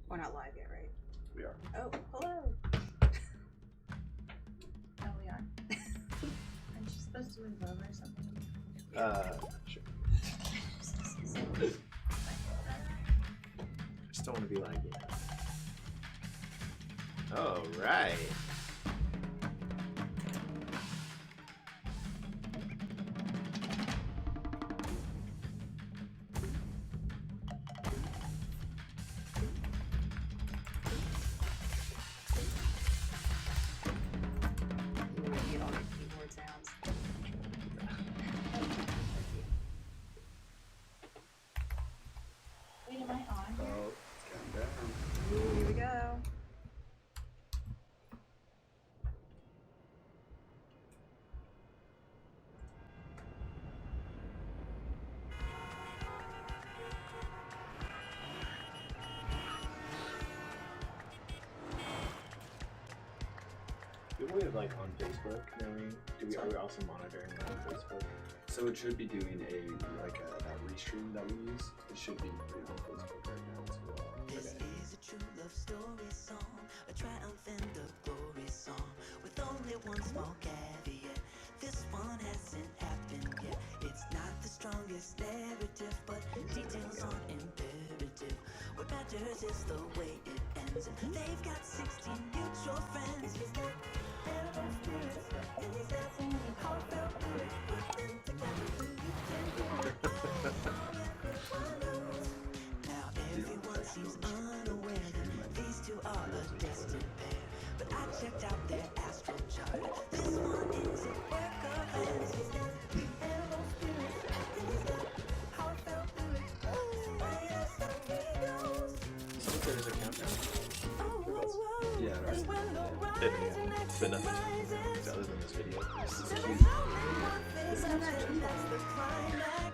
We're not live yet, right? We are. Oh, hello. Oh, we are. Aren't you supposed to move over or something? Sure. I just don't want to be like, Oh, right. Get all the keyboard sounds. Wait, am I on here? Oh, it's counting down. Ooh, here we go. Do we have like on Facebook? Are we also monitoring on Facebook? So it should be doing that restream that we use. It should be on Facebook right now as well. This is a true love story song, a triumph and a glory song, with only one small caveat. This one hasn't happened yet. It's not the strongest narrative, but details aren't imperative. What matters is the way it ends. And they've got 16 mutual friends. He's got animal spirits, and he's got heartfelt lyrics. Put them together, you can do it. Everyone knows. Now everyone seems unaware that these two are a destined pair. But I checked out their astral chart. This one is a work of hands. He's got animal spirits, and he's got heartfelt lyrics. Right as the he goes. Someone said there's a countdown. Yeah, right. And when the rising next But nothing rises, other than this video. This is there's cute. only one thing left, that's the climax.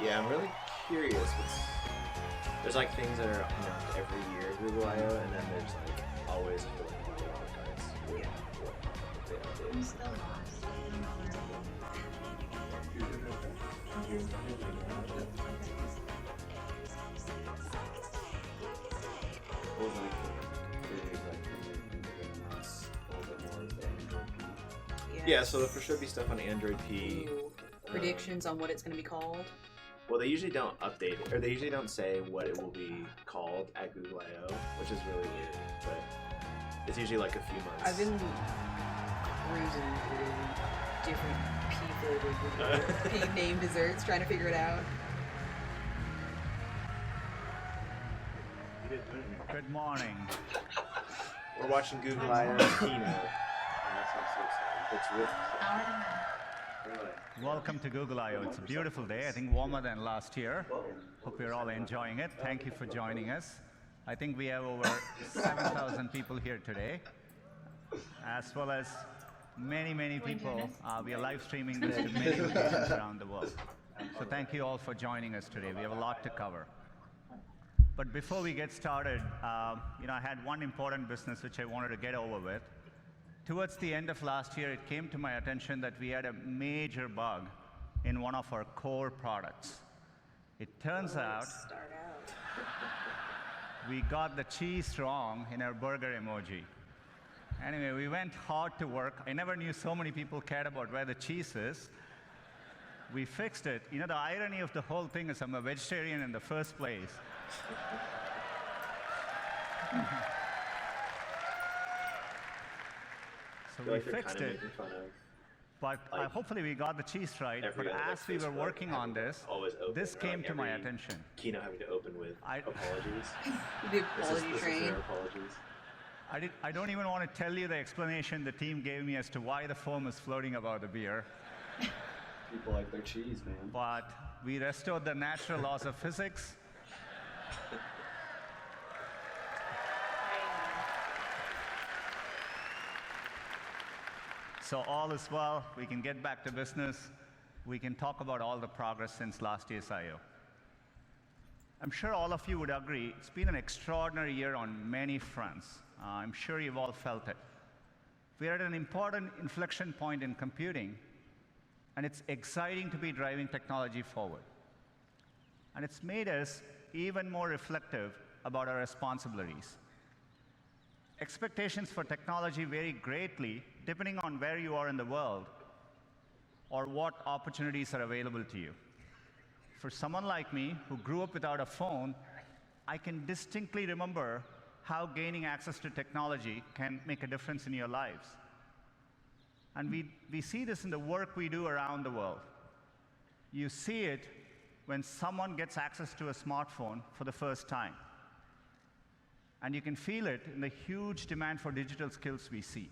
Yeah, I'm really curious. There's like things that are every year Google I/O, and then there's like always a lot of guys. Yeah. I'm still lost. Yeah, so there should be stuff on Android P. Ooh. Predictions on what it's going to be called. Well, they usually don't update it, or they usually don't say what it will be called at Google I/O, which is really weird. But it's usually like a few months. I've been cruising through different P-flavored P-named desserts, trying to figure it out. Good morning. We're watching Google I/O Keynote. It's with. Hour and a half. Welcome to Google I/O. It's a beautiful day. I think warmer than last year. Hope you're all enjoying it. Thank you for joining us. I think we have over 7,000 people here today, as well as many people. We are live streaming this to many locations around the world. So thank you all for joining us today. We have a lot to cover. But before we get started, I had one important business which I wanted to get over with. Towards the end of last year, it came to my attention that we had a major bug in one of our core products. It turns out we got the cheese wrong in our burger emoji. Anyway, we went hard to work. I never knew so many people cared about where the cheese is. We fixed it. The irony of the whole thing is I'm a vegetarian in the first place. So we fixed it, but hopefully we got the cheese right. But as we were working on this, this came to my attention. Keynote having to open with apologies. The apology train. Apologies. I don't even want to tell you the explanation the team gave me as to why the foam is floating above the beer. People like their cheese, man. But we restored the natural laws of physics. So all is well. We can get back to business. We can talk about all the progress since last year's I/O. I'm sure all of you would agree, it's been an extraordinary year on many fronts. I'm sure you've all felt it. We're at an important inflection point in computing, and it's exciting to be driving technology forward. And it's made us even more reflective about our responsibilities. Expectations for technology vary greatly depending on where you are in the world or what opportunities are available to you. For someone like me who grew up without a phone, I can distinctly remember how gaining access to technology can make a difference in your lives. And we see this in the work we do around the world. You see it when someone gets access to a smartphone for the first time. And you can feel it in the huge demand for digital skills we see.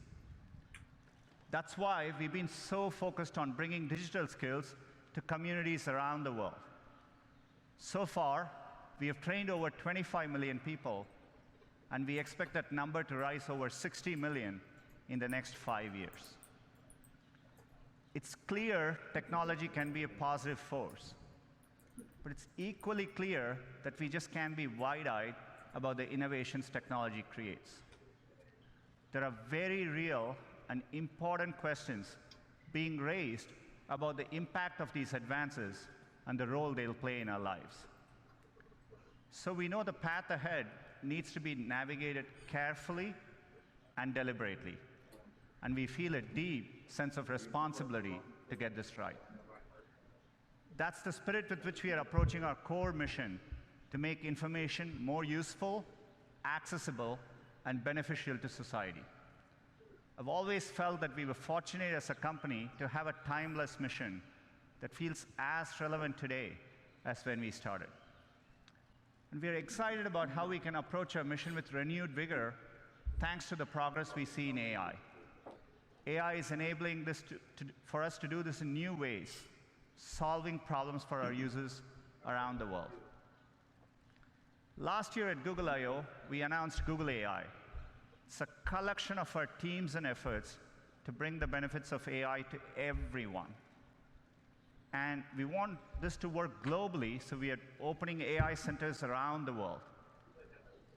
That's why we've been so focused on bringing digital skills to communities around the world. So far, we have trained over 25 million people, and we expect that number to rise over 60 million in the next 5 years. It's clear technology can be a positive force, but it's equally clear that we just can't be wide-eyed about the innovations technology creates. There are very real and important questions being raised about the impact of these advances and the role they'll play in our lives. So we know the path ahead needs to be navigated carefully and deliberately, and we feel a deep sense of responsibility to get this right. That's the spirit with which we are approaching our core mission to make information more useful, accessible, and beneficial to society. I've always felt that we were fortunate as a company to have a timeless mission that feels as relevant today as when we started. And we're excited about how we can approach our mission with renewed vigor thanks to the progress we see in AI. AI is enabling this for us to do this in new ways, solving problems for our users around the world. Last year at Google I/O, we announced Google AI. It's a collection of our teams and efforts to bring the benefits of AI to everyone. And we want this to work globally, so we are opening AI centers around the world.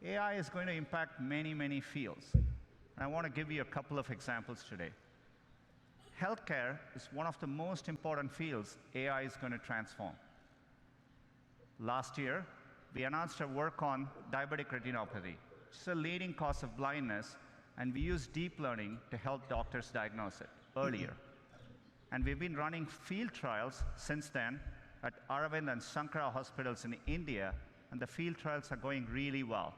AI is going to impact many, many fields. And I want to give you a couple of examples today. Healthcare is one of the most important fields AI is going to transform. Last year, we announced our work on diabetic retinopathy. It's a leading cause of blindness, and we use deep learning to help doctors diagnose it earlier. And we've been running field trials since then at Aravind and Sankara hospitals in India, and the field trials are going really well.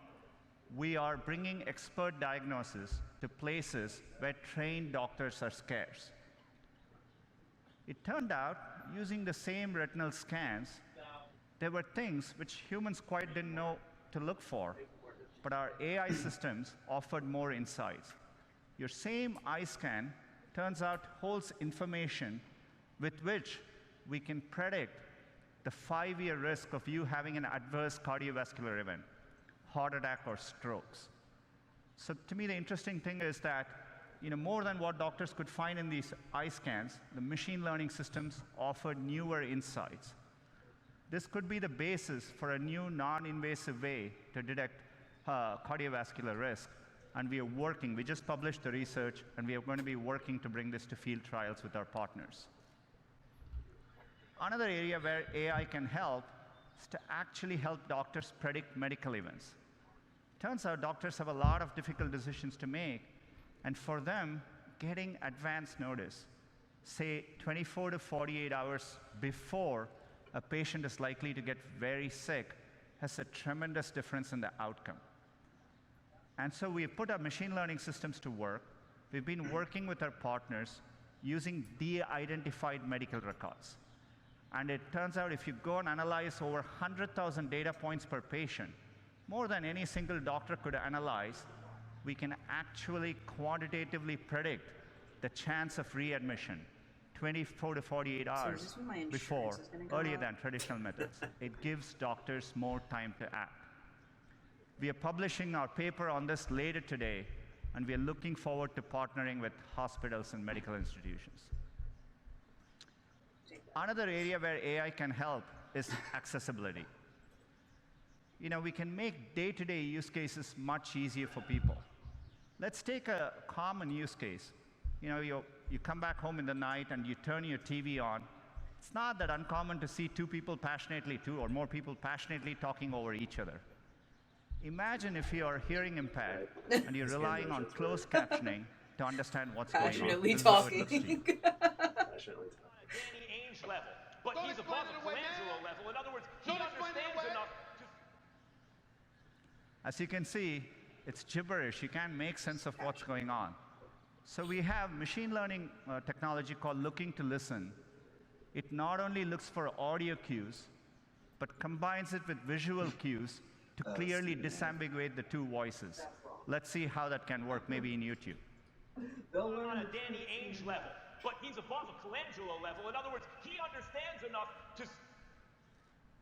We are bringing expert diagnosis to places where trained doctors are scarce. It turned out, using the same retinal scans, there were things which humans quite didn't know to look for, but our AI systems offered more insights. Your same eye scan turns out holds information with which we can predict the 5-year risk of you having an adverse cardiovascular event, heart attack or strokes. So to me, the interesting thing is that more than what doctors could find in these eye scans, the machine learning systems offered newer insights. This could be the basis for a new non-invasive way to detect cardiovascular risk. And we are working. We just published the research, and we are going to be working to bring this to field trials with our partners. Another area where AI can help is to actually help doctors predict medical events. Turns out doctors have a lot of difficult decisions to make, and for them, getting advance notice, say 24 to 48 hours before a patient is likely to get very sick, has a tremendous difference in the outcome. And so we have put our machine learning systems to work. We've been working with our partners using de-identified medical records. And it turns out if you go and analyze over 100,000 data points per patient, more than any single doctor could analyze, we can actually quantitatively predict the chance of readmission 24 to 48 hours before, earlier than traditional methods. It gives doctors more time to act. We are publishing our paper on this later today, and we are looking forward to partnering with hospitals and medical institutions. Another area where AI can help is accessibility. We can make day-to-day use cases much easier for people. Let's take a common use case. You come back home in the night and you turn your TV on. It's not that uncommon to see two or more people passionately talking over each other. Imagine if you are hearing impaired and you're relying on closed captioning to understand what's going on. Passionately This is how it looks to talking. you. Passionately talking. Danny Ainge level, but he's above a Colangelo level. In other words, he understands enough to... As you can see, it's gibberish. You can't make sense of what's going on. So we have machine learning technology called Looking to Listen. It not only looks for audio cues, but combines it with visual cues to clearly disambiguate the two voices. Let's see how that can work, maybe in YouTube. On a Danny Ainge level, but he's above a Colangelo level. In other words, he understands enough to...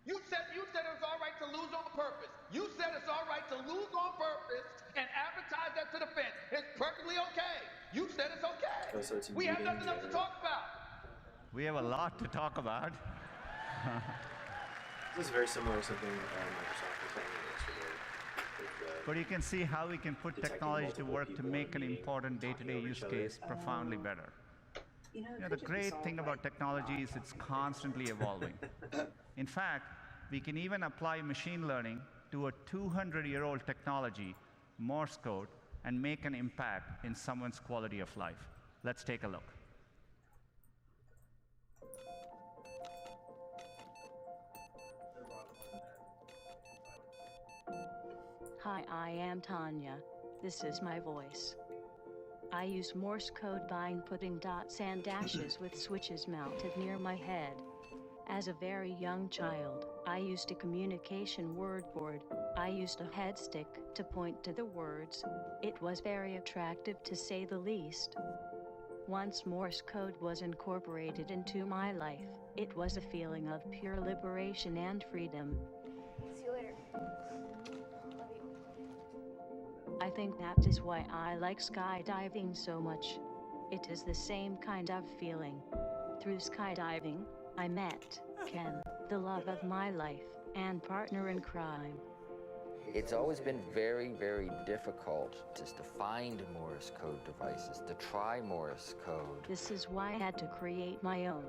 You said it was all right to lose on purpose. You said it's all right to lose on purpose and advertise that to the fence. It's perfectly okay. You said it's okay. Oh, so it's We have meetings nothing else to talk about. We have a lot to talk about. This is very similar to something Microsoft was telling me yesterday. With, But you can see how we can put detecting technology to multiple work to people make in an the important day-to-day talking over use each other. case profoundly better. It The could just be great solved thing by- about technology is it's constantly evolving. In fact, we can even apply machine learning to a 200-year-old technology, Morse code, and make an impact in someone's quality of life. Let's take a look. Hi, I am Tanya. This is my voice. I use Morse code by inputting dots and dashes with switches mounted near my head. As a very young child, I used a communication word board. I used a headstick to point to the words. It was very attractive, to say the least. Once Morse code was incorporated into my life, it was a feeling of pure liberation and freedom. See you later. Love you. I think that is why I like skydiving so much. It is the same kind of feeling. Through skydiving, I met Ken, the love of my life, and partner in crime. It's always been very, very difficult just to find Morse code devices, to try Morse code. This is why I had to create my own.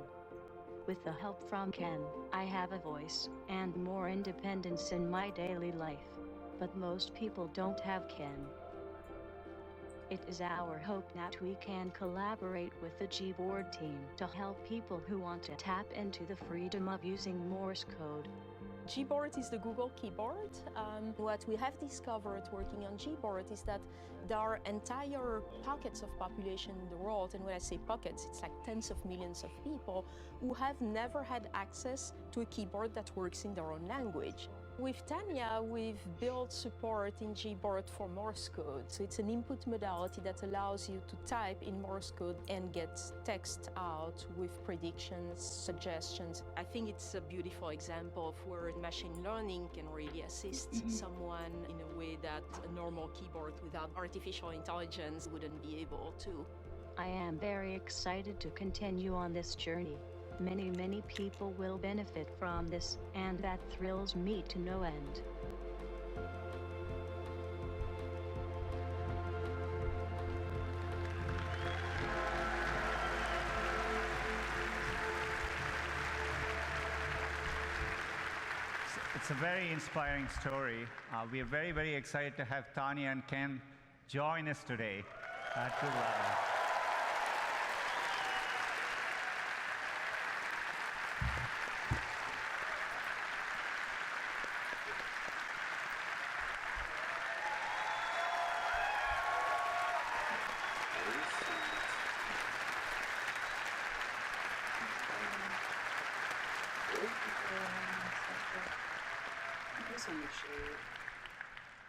With the help from Ken, I have a voice and more independence in my daily life. But most people don't have Ken. It is our hope that we can collaborate with the Gboard team to help people who want to tap into the freedom of using Morse code. Gboard is the Google keyboard. What we have discovered working on Gboard is that there are entire pockets of population in the world, and when I say pockets, it's like tens of millions of people who have never had access to a keyboard that works in their own language. With Tanya, we've built support in Gboard for Morse code. So it's an input modality that allows you to type in Morse code and get text out with predictions, suggestions. I think it's a beautiful example of where machine learning can really assist someone in a way that a normal keyboard without artificial intelligence wouldn't be able to. I am very excited to continue on this journey. Many people will benefit from this, and that thrills me to no end. It's a very inspiring story. We are very excited to have Tanya and Ken join us today at Google I/O.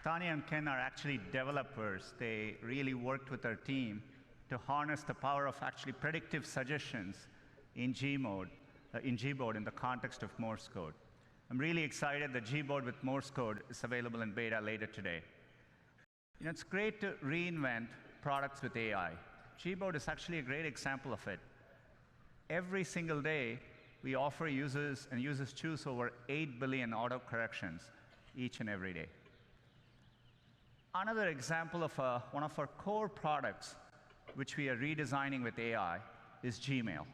Tanya and Ken are actually developers. They really worked with our team to harness the power of actually predictive suggestions in Gboard in the context of Morse code. I'm really excited that Gboard with Morse code is available in beta later today. It's great to reinvent products with AI. Gboard is actually a great example of it. Every single day, we offer users, and users choose over 8 billion autocorrections each and every day. Another example of one of our core products, which we are redesigning with AI, is Gmail.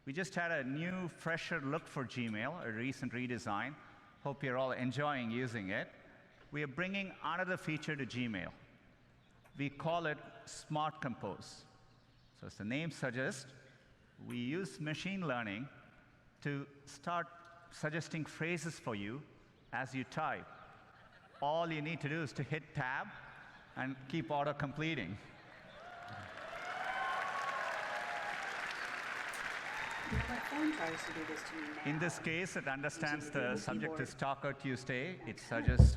We just had a new, fresher look for Gmail, a recent redesign. Hope you're all enjoying using it. We are bringing another feature to Gmail. We call it Smart Compose. So as the name suggests, we use machine learning to start suggesting phrases for you as you type. All you need to do is to hit tab and keep auto-completing. My phone tries to do this to me now. In this case, it understands the subject is Taco Tuesday. It suggests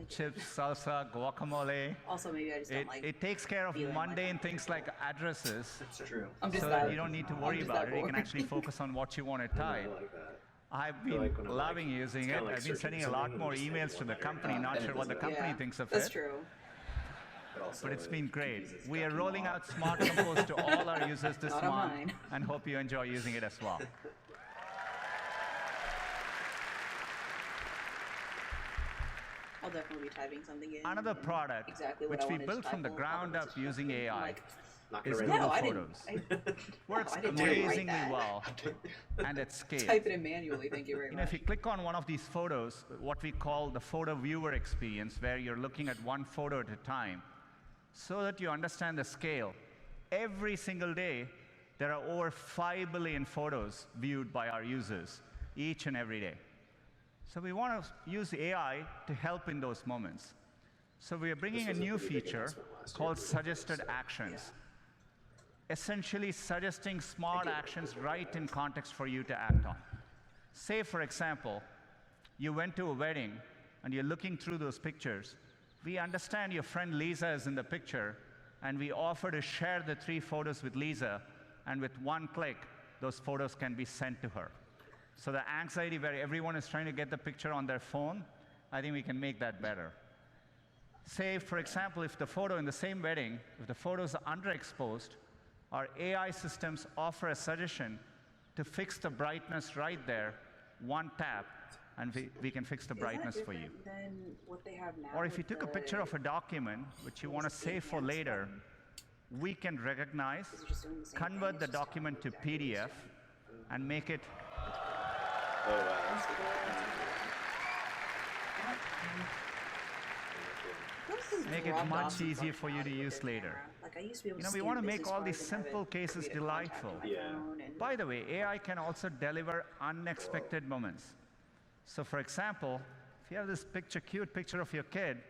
chips, salsa, guacamole. Also, maybe I just don't like It takes care of feeling mundane things like addresses. That's true. So that you don't need to worry about it. You can actually focus on what you want to type. I like that. I've been loving using it. like I've been searching sending a lot something more and just emails to saying the one company, letter. not And sure it what the doesn't- company Yeah, thinks of that's it. true. But it's been great. We are rolling out Smart Compose to all our users this Not on month, mine. and hope you enjoy using it as well. I'll definitely be typing something in. Another and product, exactly what which I we wanted to built from the type, ground I'll up probably using just type it. AI, Like, Not is gonna Google no, I didn't. Photos. Works I didn't write amazingly that. well and at scale. Type it in manually. Thank you very You know, much. if you click on one of these photos, what we call the photo viewer experience, where you're looking at one photo at a time, so that you understand the scale, every single day, there are over 5 billion photos viewed by our users, each and every day. So we want to use AI to help in those moments. So we are bringing a was a new pretty big feature announcement last year called for Suggested Actions. Essentially suggesting smart actions right in context for you to act on. Say, for example, you went to a wedding and you're looking through those pictures. We understand your friend Lisa is in the picture, and we offer to share the 3 photos with Lisa, and with one click, those photos can be sent to her. So the anxiety where everyone is trying to get the picture on their phone, I think we can make that better. Say, for example, if the photo in the same wedding, if the photos are underexposed, our AI systems offer a suggestion to fix the brightness right there, one tap, and we can fix the brightness for you. Than what they have now. Or if you with took a the- picture of a document, which you want to save for later, we can recognize, Is it just doing the same convert thing? the It's just document to exactly what PDF, and make it Oh, wow. make it much easier for you to use later. Like I used to be able You know, to we scan want to business make all cards these and have simple it cases create a contact delightful. on my Yeah. phone and- By the way, AI can also deliver unexpected moments. So for example, if you have this picture, cute picture of your kid,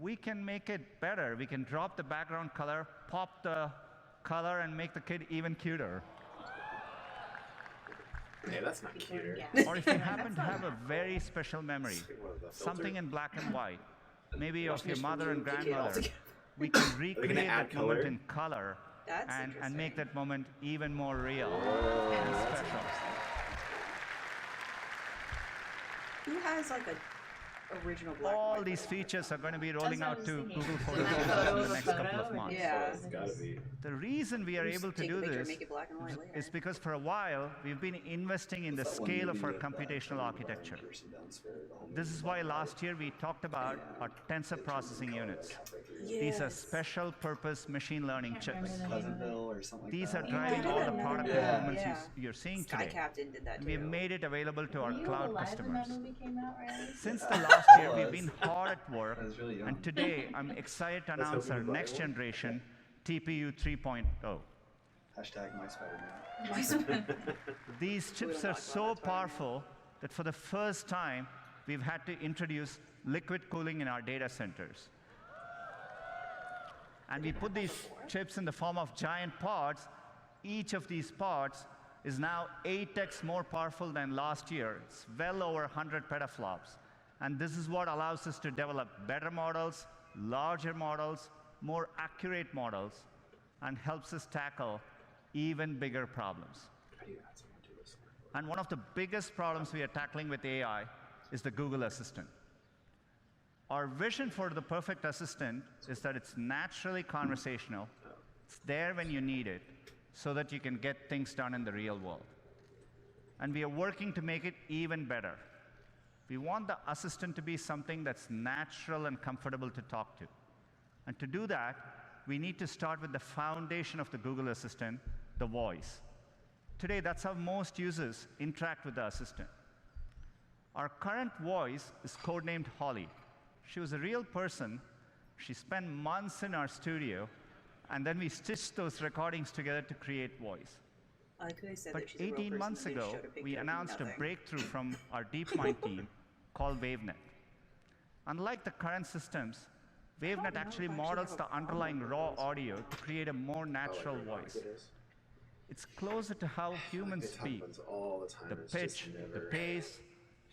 we can make it better. We can drop the background color, pop the color, and make the kid even cuter. Yeah, that's not cuter. Or if you happen to have a very special memory, What is that, something filter? in black and white, maybe of your Just mother and remove the kid grandmother, altogether. we can recreate add that moment color? in color That's and make interesting. that moment even more real and special. Who has like a original black and All white these photo? features are going to be rolling what I out was to thinking. Google Snap Photos a in photo the of a next couple photo of and months. Yeah. It's gotta be. The reason we are Just able to take a do picture and this make it black and white later. is because for a while we've been investing in the scale of our computational architecture. This is why last year we talked about our tensor processing units. These are Yes. special purpose machine learning chips. Pleasantville or something like These that. are driving all the product Yeah. performance Yeah. you're seeing Sky today. Captain did that And too. we've made it available to Were our you cloud alive when that customers. movie came out, Riley? Since the last year, we've been hard at work, I was really young. and today I'm excited to Let's announce hope our you buy next one. generation TPU 3.0. Hashtag my Spider-Man. These chips are so powerful that for the first time, we've had to introduce liquid cooling in our data centers. And we put these chips in the form of giant pods. Each of these pods is now 8x more powerful than last year. It's well over 100 petaflops. And this is what allows us to develop better models, larger models, more accurate models, and helps us tackle even bigger problems. How do you add someone to this? And one of the biggest problems we are tackling with AI is the Google Assistant. Our vision for the perfect assistant is that it's naturally conversational, it's there when you need it, so that you can get things done in the real world. And we are working to make it even better. We want the assistant to be something that's natural and comfortable to talk to. And to do that, we need to start with the foundation of the Google Assistant, the voice. Today, that's how most users interact with the Assistant. Our current voice is codenamed Holly. She was a real person. She spent months in our studio, and then we stitched those recordings together to create voice. I like how they said But that she's a real 18 person months and they ago, showed a picture we of announced a nothing. breakthrough from our DeepMind team called WaveNet. Unlike the current systems, WaveNet actually models the underlying raw audio to create a more natural voice. It's closer to how humans speak. All the time. The It's just pitch, never- the pace,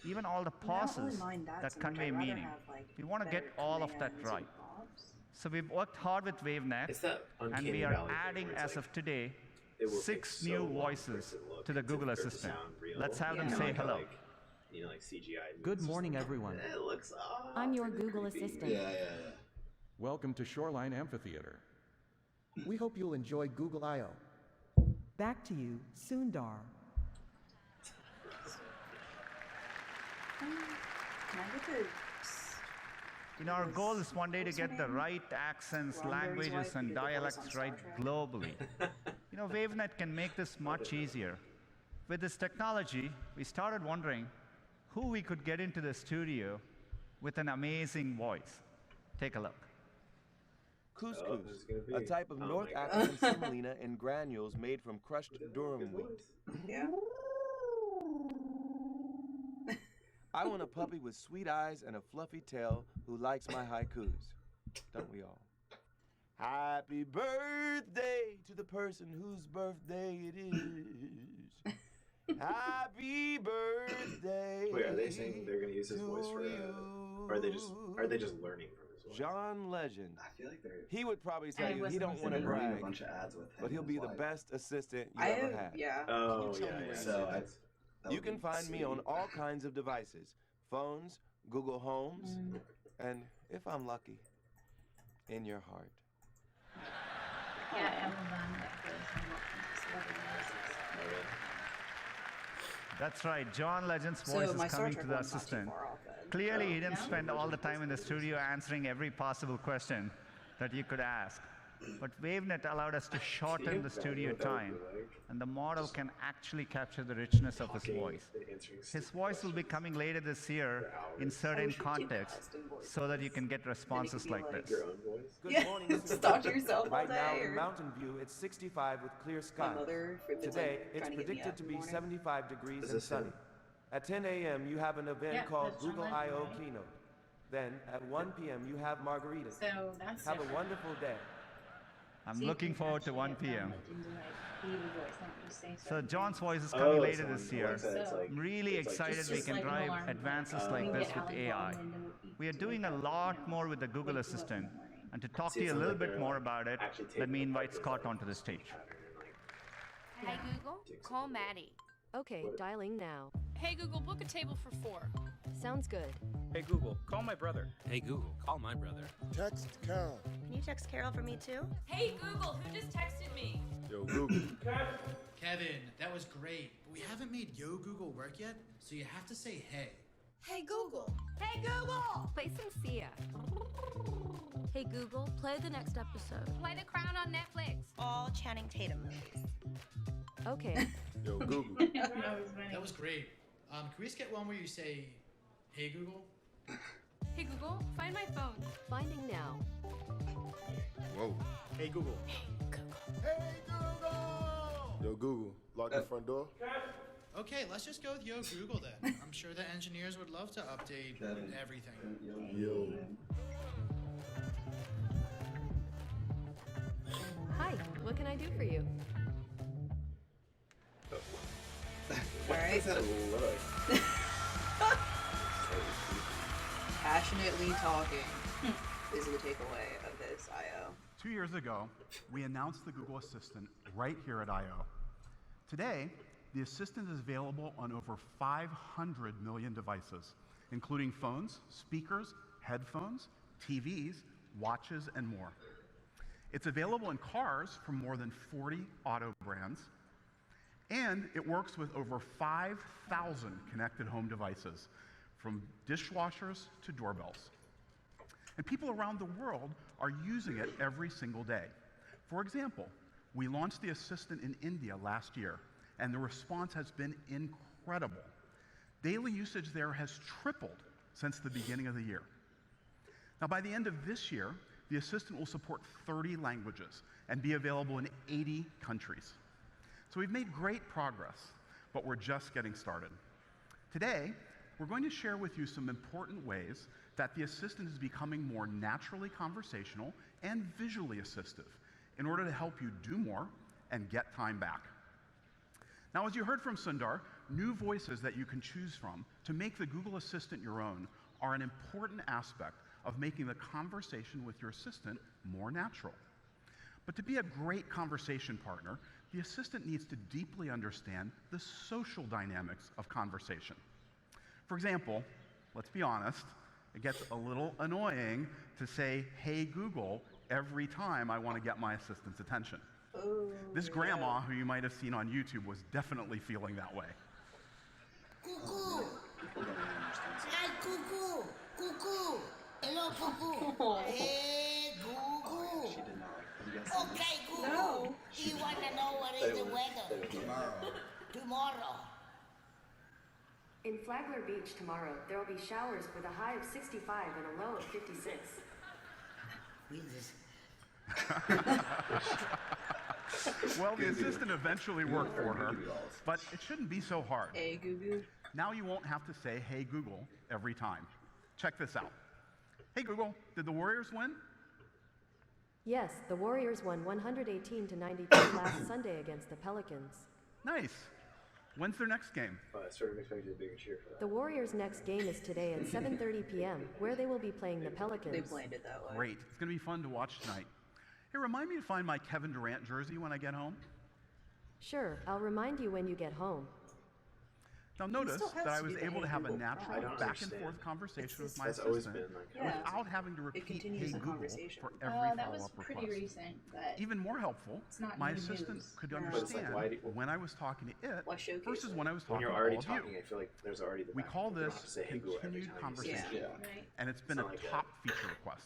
even all the I don't really pauses mind that that so much. convey I'd rather meaning. have, like, We want to get better all of that commands and right. prompts. So we've worked hard with WaveNet, It's that and uncanny we are valley thing adding, where it's as like, of today, it will take 6 so new long for it voices to look to the and Google for it to Assistant. sound real. Let's have them Yeah. say Like, hello. like, you know, like CGI. Good morning, everyone. It looks. Oh, I'm your it's really Google creepy. Assistant. Yeah. Welcome to Shoreline Amphitheater. We hope you'll enjoy Google I.O. Back to you, Sundar. Can I get the... Our goal is one day to What's her get the name? right accents, Roddenberry's languages, wife, who and did the voice on dialects Star right Trek. globally. WaveNet can make this much easier. With this technology, we started wondering who we could get into the studio with an amazing voice. Take a look. Couscous, there's gonna be- a type of oh North my God. African semolina in granules made from crushed durum wheat. Yeah. I want a puppy with sweet eyes and a fluffy tail who likes my haikus. Don't we all? Happy birthday to the person whose birthday it is. Happy birthday. Wait, are they saying they're gonna use his voice for? Or are they just learning from his voice? John Legend. I feel like they're He would probably tell And it you he wasn't don't want to listening. running a brag, bunch of ads with him. but he'll and be his the wife. best assistant you I ever have, had. yeah. Oh Can you tell me yeah. where So he I, lives? that You would can be find me sweet. on all kinds of devices, phones, Google Homes, and if I'm lucky, in your heart. Yeah, Amazon that goes and celebrity voices. That's right. John Legend's So voice my is Star coming Trek to the one's not too assistant. far off then. Clearly, he didn't No? spend all the time in the studio answering every possible question that you could ask. But WaveNet allowed us to shorten the studio time, and the model can actually capture the richness of his voice. His voice will be coming later this year in certain contexts, so that you can get responses like this. Good Yeah, morning, just Susan. talk to yourself all Right now day, in or- Mountain View, it's 65 with clear My skies. mother, for instance, Today, like, it's trying to get me predicted up to in be the morning. 75 degrees Is and this sunny. him? At 10 a.m., you have an event Yeah, called that's John Google Legend, I.O. right? Keynote. Then, at 1 p.m., you have margaritas. So that's Have a different. wonderful day. I'm See if looking you can forward to actually 1 get them p.m. into, like, Google Voice, not just say So certain John's things. voice is coming Oh, later so this like year. that, it's like- I'm really it's like excited It's we just can like an drive alarm. advances Oh. like You this get with Ali AI. Baldwin to We are to doing wake a up, lot you know, more with the Google wake you up in the Assistant. morning. And to talk See, to it you a sounds little like bit they're, more like, about it, actually let taking me apart invite this, Scott like, onto the stage. pattern and, like, Hey Google, call Maddie. Okay, dialing now. Hey Google, book a table for 4. Sounds good. Hey Google, call my brother. Hey Google, call my brother. Text Carol. Can you text Carol for me too? Hey Google, who just texted me? Yo, Google. Kevin, that was great, but we haven't made Yo Google work yet, so you have to say hey. Hey Google. Hey Google, play some Sia. Hey Google, play the next episode. Play The Crown on Netflix. All Channing Tatum movies. Okay. Yo, Google. That was great. Can we just get one where you say, hey Google? Hey Google, find my phone. Finding now. Whoa. Hey Google. Yo, Google. Lock the front door. Okay, let's just go with Yo Google then. I'm sure the engineers would love to update everything. Yo. Hi, what can I do for you? Alright. Passionately talking is the takeaway of this I.O. 2 years ago, we announced the Google Assistant right here at I.O. Today, the Assistant is available on over 500 million devices, including phones, speakers, headphones, TVs, watches, and more. It's available in cars from more than 40 auto brands, and it works with over 5,000 connected home devices, from dishwashers to doorbells. And people around the world are using it every single day. For example, we launched the Assistant in India last year, and the response has been incredible. Daily usage there has tripled since the beginning of the year. Now, by the end of this year, the Assistant will support 30 languages and be available in 80 countries. So we've made great progress, but we're just getting started. Today, we're going to share with you some important ways that the Assistant is becoming more naturally conversational and visually assistive in order to help you do more and get time back. Now, as you heard from Sundar, new voices that you can choose from to make the Google Assistant your own are an important aspect of making the conversation with your Assistant more natural. But to be a great conversation partner, the Assistant needs to deeply understand the social dynamics of conversation. For example, let's be honest, it gets a little annoying to say, "Hey Google," every time I want to get my Assistant's attention. This grandma, who you might have seen on YouTube, was definitely feeling that way. Cuckoo! Hi, Cuckoo! Cuckoo! Hello, Cuckoo! Hey, Cuckoo! Okay, Cuckoo! No. Do you want to know what is the weather? Tomorrow. In Flagler Beach tomorrow, there will be showers with a high of 65 and a low of 56. Well, the Assistant eventually worked for her, but it shouldn't be so hard. Hey, Google. Now you won't have to say, "Hey, Google," every time. Check this out. Hey, Google, did the Warriors win? Yes, the Warriors won 118-92 last Sunday against the Pelicans. Nice. When's their next game? I sort of expected a bigger cheer for that. The Warriors' next game is today at 7:30 p.m., where they will be playing the Pelicans. They planned it that way. Great. It's going to be fun to watch tonight. Hey, remind me to find my Kevin Durant jersey when I get home. Sure, I'll remind you when you get home. Now notice still has that I to was be the able to Hey have a Google natural I don't back and understand. forth conversation with my That's always Assistant been like Yeah. without having to repeat continues "Hey the Google" conversation. for every That was follow-up pretty request. recent, but Even more helpful, It's not my new Assistant news. could Yeah. But it's like, understand why do- when I was talking to it Why showcase versus it? when I was when talking you're to already all of talking, you. I feel like there's already the We back call and forth. You don't this have to say, "Hey, Google," every continued time you conversation, say, right? and it's been It's a not like top feature request.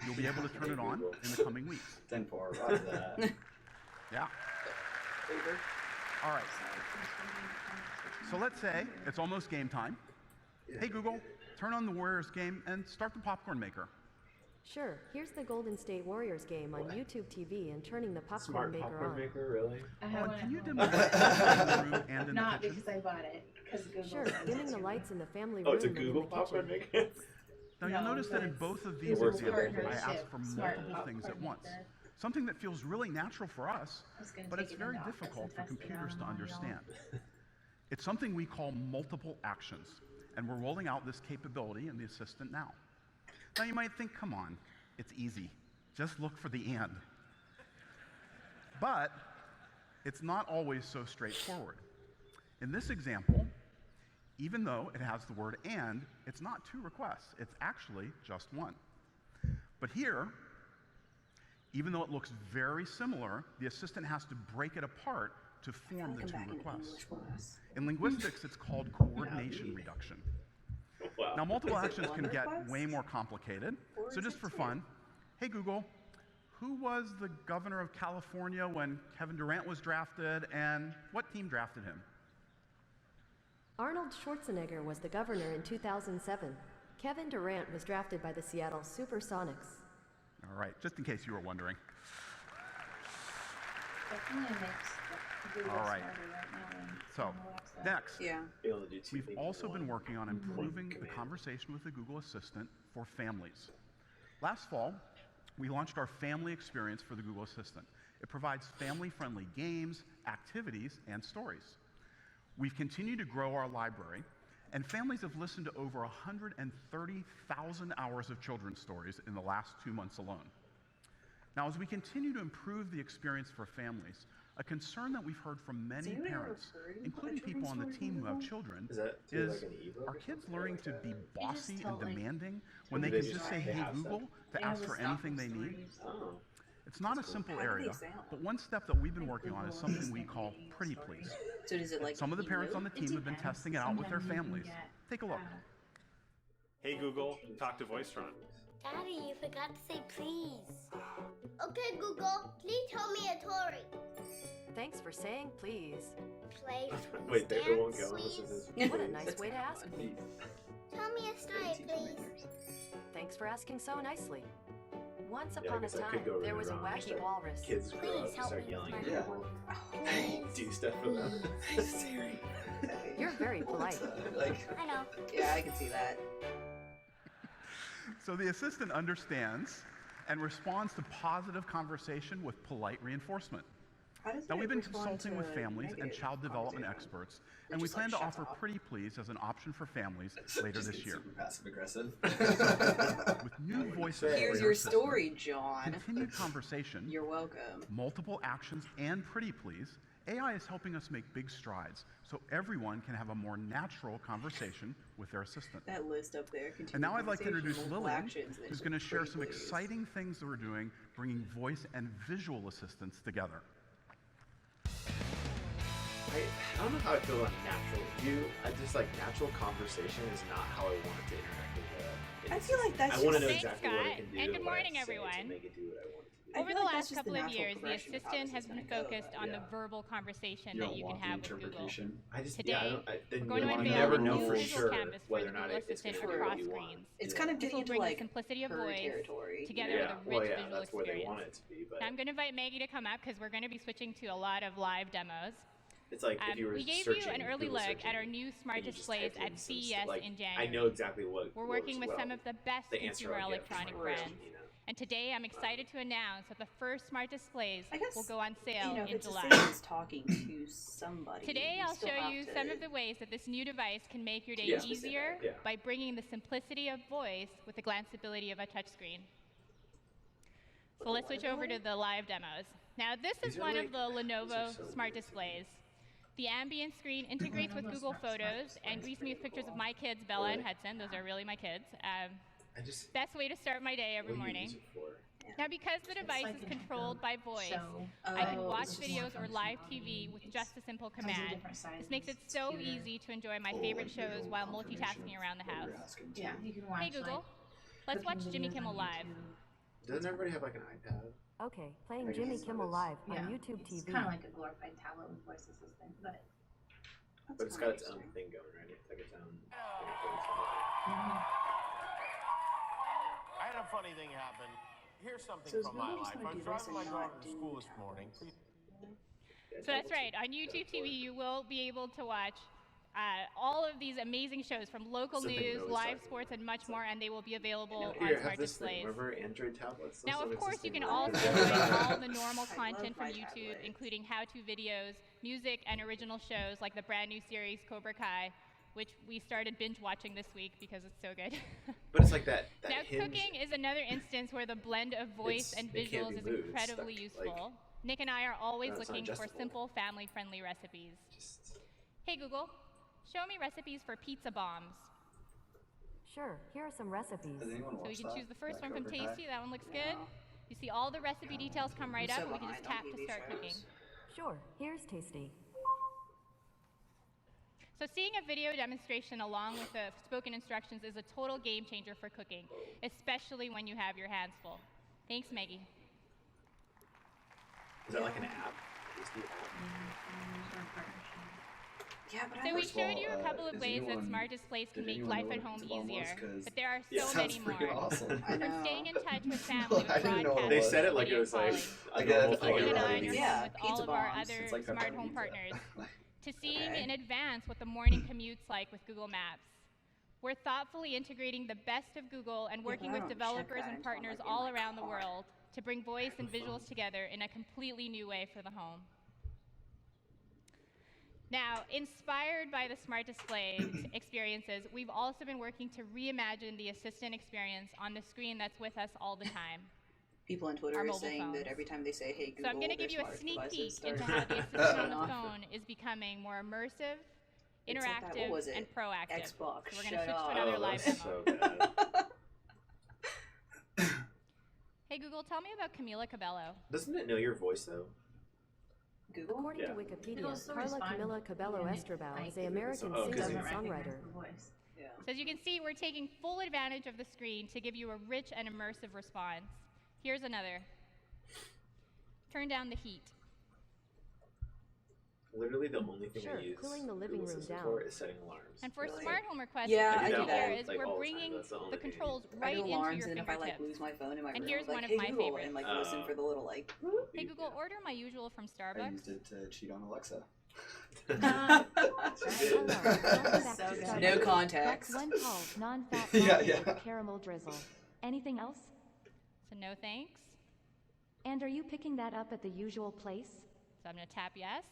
You'll be able to turn it on in the coming weeks. 10-4, roger that. Yeah. Over. All right. So let's say it's almost game time. Hey Google, turn on the Warriors game and start the popcorn maker. Sure, here's the Golden State Warriors game on YouTube TV and turning the popcorn Smart maker popcorn on. maker, really? I have one Can at you home. dim the lights in the living room and in Not the kitchen? because I bought it, because Google Sure, sent it dimming to the me. lights in the family Oh, room it's a and in Google the popcorn kitchen. maker? Now you'll No, notice that in but both of it's these Google's examples, I partnership, asked for Smart multiple things at popcorn once. maker. Something that feels really natural for us, I was gonna but take it's it in very the office difficult and for test it computers out to on y'all. understand. It's something we call multiple actions, and we're rolling out this capability in the Assistant now. Now you might think, come on, it's easy. Just look for the and. But it's not always so straightforward. In this example, even though it has the word and, it's not two requests. It's actually just one. But here, even though it looks very similar, the Assistant has to break it apart to form the two requests. In linguistics, it's called coordination reduction. Wow. Now, multiple Is it actions one can get request? way more complicated. Or So is just it for two? fun, hey Google, who was the governor of California when Kevin Durant was drafted, and what team drafted him? Arnold Schwarzenegger was the governor in 2007. Kevin Durant was drafted by the Seattle Supersonics. All right, just in case you were wondering. Definitely makes Google All right. smarter right now and So, on Alexa. next, Yeah. Be able to do two we've things in also been one. working on improving the conversation with the Google Assistant for families. Last fall, we launched our family experience for the Google Assistant. It provides family-friendly games, activities, and stories. We've continued to grow our library, and families have listened to over 130,000 hours of children's stories in the last 2 months alone. Now, as we continue to improve the experience for families, a concern that we've heard from many anyone ever parents, heard of including children's people on the stories team on who have Google? children, Is that through, is like, an ebook are or kids something, learning like to a- be bossy tell, and like, demanding when Or they do can they just just say, they hey have stuff? Google, to They ask have for a stock anything of they need? stories. Oh. It's not a simple How do they area, sound? but one step that we've been working on is Google something we Assistant call reading Pretty stories. Please. So does it like Some of the parents on the It team have been depends. testing it out with their Sometimes you can families. get, Take a look. Hey Google, talk to Voicetron. Daddy, you forgot to say please. Okay, Google, please tell me a story. Thanks for saying please. Play, Wait, they dance, won't go. please. What a nice way to ask me. Tell me a story, please. Thanks for asking so nicely. Once Yeah, I upon a guess that time, could go there really was a wrong. wacky Start- walrus. Kids grow up and start yelling at people. Do stuff for them. Hey Siri. You're very polite. I know. Yeah, I can see that. So the assistant understands and responds to positive conversation with polite reinforcement. Now, we've been consulting with families and child development experts, and we plan to offer Pretty Please as an option for families later this year. Passive aggressive. With new voices, Here's your story, John. continued conversation, You're welcome. multiple actions, and Pretty Please, AI is helping us make big strides so everyone can have a more natural conversation with their assistant. That list up there. And now I'd like to introduce multiple Lillian, actions, who's going to share some exciting things that we're doing, bringing voice and visual assistants together. I don't know how I feel about natural. I just like natural conversation is not how I want it to interact with I feel like that's I want to know just- exactly what it can do. and good and what I morning, have to say everyone. To make it do what I want it to do. Over feel the like last that's just the couple of natural years, the progression of how assistant this has is been gonna go, focused though. on the verbal conversation You that don't you can want the have with Google. interpretation. I just Today, then we're going to you unveil never a know new for visual sure canvas for whether the or not Google it's Assistant going to do what across you want. screens. It's kind of This getting will into bring like the simplicity of her voice territory. together Yeah, with a well, rich yeah, visual that's where they experience. want it to be. But Now I'm going to invite Maggie to come up because we're going to be switching to a lot of live demos. it's like if you were We gave searching, you an early Google look searching, at our new smart and you just displays typed in at some CES like, in I January. know exactly what We're works working with well. some of the best The answer consumer I'll get from electronic my brands. question, And today I'm excited to announce that the first smart displays will go on sale You know, if in it's July. the same as talking to somebody. Today you I'll still show have you to- some of the ways that this new device can make your day Yeah. easier Yeah. by bringing the simplicity of voice with the glanceability of a touchscreen. So let's switch over to the live demos. Now this is These are one like- of the Lenovo these are so smart weird. displays. The ambient screen integrates with Google Photos and greets me with pictures of my kids, Bella and Hudson. Those are really my kids. I just Best way to start my day every what do you morning. use it for? Now, because the device like is an controlled by voice, show. I can Oh, watch it's just videos more or live functionality. TV with just a simple Comes in command. different sizes. This makes it It's so cuter. easy to enjoy my Oh, favorite like shows visual while confirmation multitasking around the of what house. you're asking to. Yeah, you can watch Hey Google, like let's watch cooking Jimmy videos Kimmel on Live. YouTube. Doesn't everybody have like an iPad? Okay, playing Jimmy Kimmel Live on Yeah, YouTube it's TV. kind of like a glorified tablet with voice assistant, but But it's got its own thing going, right? It's like its own. I had a funny thing happen. Here's something So is from my Google life. just I gonna was do this driving my and daughter not to do school this morning. So that's right. On YouTube TV, you will be able to watch all of these amazing shows from local Something we news, always live talk about. sports, and much more, and they will be available Here, on have smart this thing. displays. Remember Android tablets? Now, Those of are course, you existing can now. also enjoy all the normal content from my YouTube, tablet. including how-to videos, music, and original shows like the brand new series Cobra Kai, which we started binge watching this week because it's so good. But it's like that. Now, hinge. cooking is another instance where the blend of voice and it can't visuals be is moved, it's incredibly stuck, useful. Nick and I are always No, it's not looking for adjustable. simple, family-friendly recipes. Hey Google, show me recipes for pizza bombs. Sure, here are some recipes. Does anyone So watch we can that? choose the first That one from Cobra Kai? Tasty. That one looks good. You see all the recipe details come right I'm up, so and we can just behind tap on to TV start shows. cooking. Sure, here's Tasty. So seeing a video demonstration along with the spoken instructions is a total game changer for cooking, especially when you have your hands full. Thanks, Maggie. Is that like an app? Tasty app? Yeah, but So we First of all, showed you a couple of does ways that anyone- smart displays can did make anyone life know at what a home pizza bomb was? easier, 'Cause but there are it so sounds many pretty more. awesome. I know. From staying in touch with family with I didn't know what it broadcasting They said it like it video was like calling, a Like normal a- thing. keeping an like eye a- on your Yeah, phone with all pizza of our bombs. other It's like smart pepperoni home pizza. partners, to seeing Okay. in advance what the morning commute's like with Google Maps. We're thoughtfully integrating the best of Google and working but I with don't check developers that and until I'm, partners like, in all my around the car. world to bring voice and visuals together in a completely new way for the home. Now, inspired by the smart display experiences, we've also been working to reimagine the assistant experience on the screen that's with us all the time. People on Twitter Our are mobile saying phones. that every time they say, "Hey Google," So I'm going to their give you a smart sneak devices peek start into how the assistant on going the off. phone is becoming more immersive, It's like that- interactive, what was it? and proactive. Xbox, So we're going to shut switch to up. another Oh, live that's demo. so bad. Hey Google, tell me about Camila Cabello. Doesn't it know your voice though? Google? According Yeah. to Wikipedia, Google's so Carla responsive. Camila Cabello Yeah, Estrabao like, is an American Oh, 'cause singer you- and songwriter. Voice. So as you can see, we're taking full advantage of the screen to give you a rich and immersive response. Here's another. Turn down the heat. Literally the only thing Sure, I use cooling the living Google room Assistant down. for is setting alarms. And for Really? smart home requests, Yeah, what I we do do that. here is Like, we're all the time. bringing That's the only the thing I controls use. I right do into alarms, your and if I fingertips. like lose my phone in my And room, here's like, one of hey my Google, favorites. and like listen for the little like. Hey Google, order my usual from I Starbucks. used it to cheat on Alexa. No context. That's one called non-fat Yeah, latte yeah. with caramel drizzle. Anything else? So no thanks. And are you picking that up at the usual place? So I'm gonna tap yes.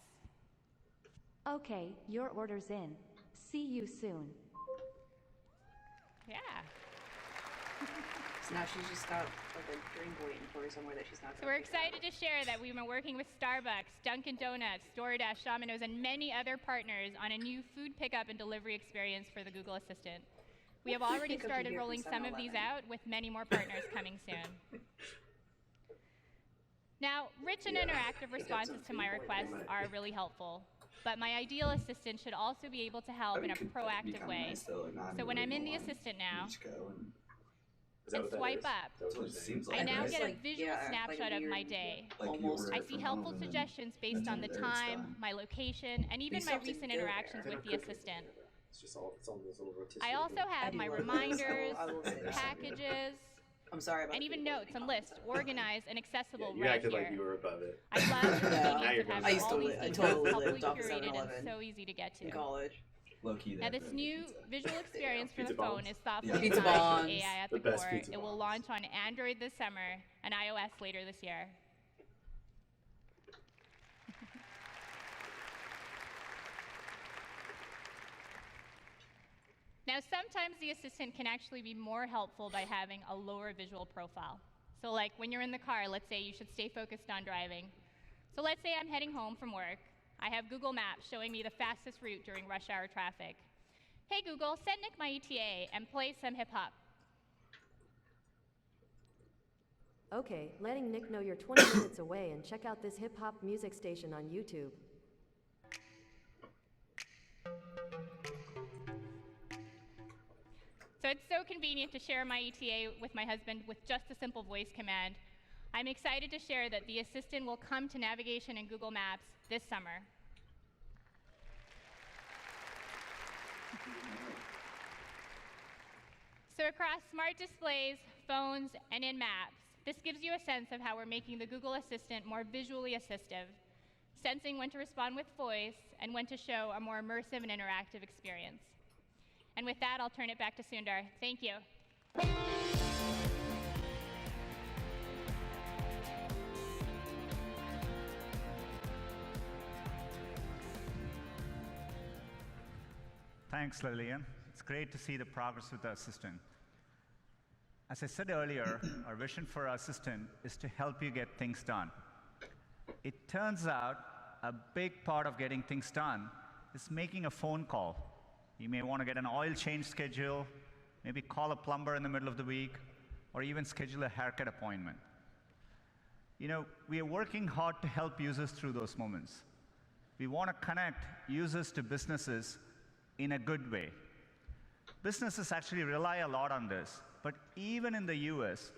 Okay, your order's in. See you soon. Yeah. So now she's just got like a drink waiting for her somewhere that she's not. So we're excited to share that we've been working with Starbucks, Dunkin' Donuts, DoorDash, Domino's, and many other partners on a new food pickup and delivery experience for the Google Assistant. We have already started rolling some of these out, with many more partners coming soon. Now, rich and interactive responses to my requests are really helpful, but my ideal assistant should also be able to help in a proactive way. So when I'm in the assistant now, and swipe up, That's what it seems like. I now right? get a Like, visual yeah, snapshot like a of my weird- day. Like you almost- order I it see from helpful home and then suggestions based on the there, it's time, done. my location, and even They my still have to recent go there. interactions They with don't the cook it assistant. together. It's just all it's on those little rotisserie I also things. have do my love this, reminders, I will say that. packages, I'm sorry about and the even food notes and lists organized and accessible You right acted here. like you were above it. I love the Yeah. convenience of Now having you're all going these to- I things totally helpfully lived off of curated and 7-Eleven so easy to get in to. college. Low key, Now, that this better new than pizza. visual experience for the Pizza phone bombs. is thoughtfully Yeah. Pizza designed bombs. with AI at The the best core. pizza It will bombs. launch on Android this summer and iOS later this year. Now, sometimes the assistant can actually be more helpful by having a lower visual profile. So like when you're in the car, let's say you should stay focused on driving. So let's say I'm heading home from work. I have Google Maps showing me the fastest route during rush hour traffic. Hey Google, send Nick my ETA and play some hip hop. Okay, letting Nick know you're 20 minutes away and check out this hip hop music station on YouTube. So it's so convenient to share my ETA with my husband with just a simple voice command. I'm excited to share that the assistant will come to navigation in Google Maps this summer. So across smart displays, phones, and in Maps, this gives you a sense of how we're making the Google Assistant more visually assistive, sensing when to respond with voice and when to show a more immersive and interactive experience. And with that, I'll turn it back to Sundar. Thank you. Thanks, Lillian. It's great to see the progress with the assistant. As I said earlier, our vision for our assistant is to help you get things done. It turns out a big part of getting things done is making a phone call. You may want to get an oil change schedule, maybe call a plumber in the middle of the week, or even schedule a haircut appointment. You know, we are working hard to help users through those moments. We want to connect users to businesses in a good way. Businesses actually rely a lot on this, but even in the US,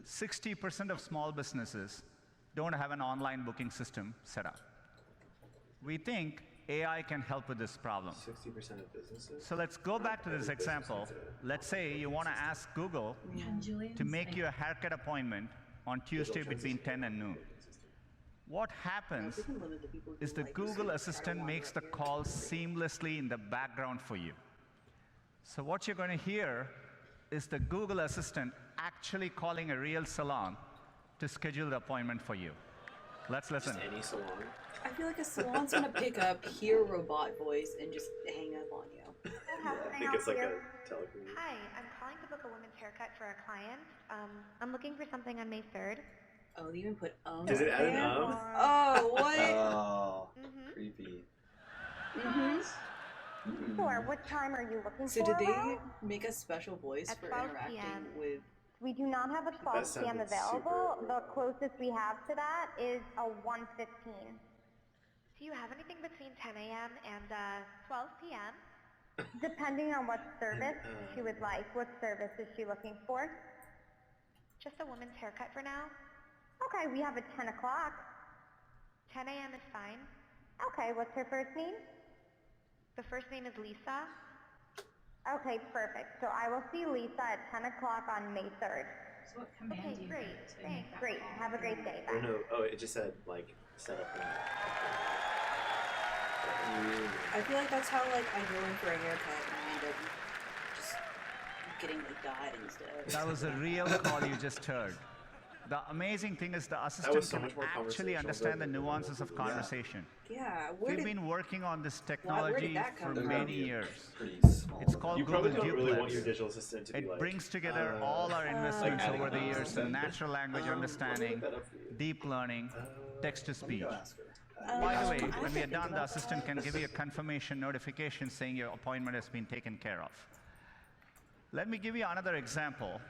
60% of small businesses don't have an online booking system set up. We think AI can help with this problem. 60% of businesses? So let's go back to this example. Let's say you want to ask Google to make you a haircut appointment on Tuesday between 10 and noon. What happens is the Google Assistant makes the call seamlessly in the background for you. So what you're going to hear is the Google Assistant actually calling a real salon to schedule the appointment for you. Let's listen. Just any salon? I feel like a salon's gonna pick up, hear robot voice, and just hang up on you. I think it's like a telecommunication. Hi, I'm calling to book a women's haircut for a client. I'm looking for something on May 3rd. Oh, they even put Does it add an there? um? Oh, what? Oh, creepy. Sure, what time are you looking So for? did they around? make a special voice At for 12 interacting p.m. with? We do not have a 12 p.m. sounded available. super The closest we have to that is a 1:15. Do you have anything between 10 a.m. and 12 p.m.? Depending on what service she would like. What service is she looking for? Just a woman's haircut for now. Okay, we have at 10 o'clock. 10 a.m. is fine. Okay, what's her first name? The first name is Lisa. Okay, perfect. So I will see Lisa at 10 o'clock on May 3rd. So what command Okay, do you great. need to Thanks. make Great. that Have a great day. Oh Bye. no! Oh, it just said like set up. I feel like that's how like I go in for a haircut and I end up just getting like dyed instead. That was a real call you just heard. The amazing thing is the assistant was so can much more actually conversational understand the than- nuances of conversation. Yeah, We've been working on this where technology did that for come from? many years. small. It's called You Google probably don't really want Duplex. your digital assistant to be It like, brings together all our investments like over the adding years in content. natural language understanding, deep learning, text-to-speech. Oh, By the way, I when we are think done, the about assistant that. can give you a confirmation notification saying your appointment has been taken care of. Let me give you another example.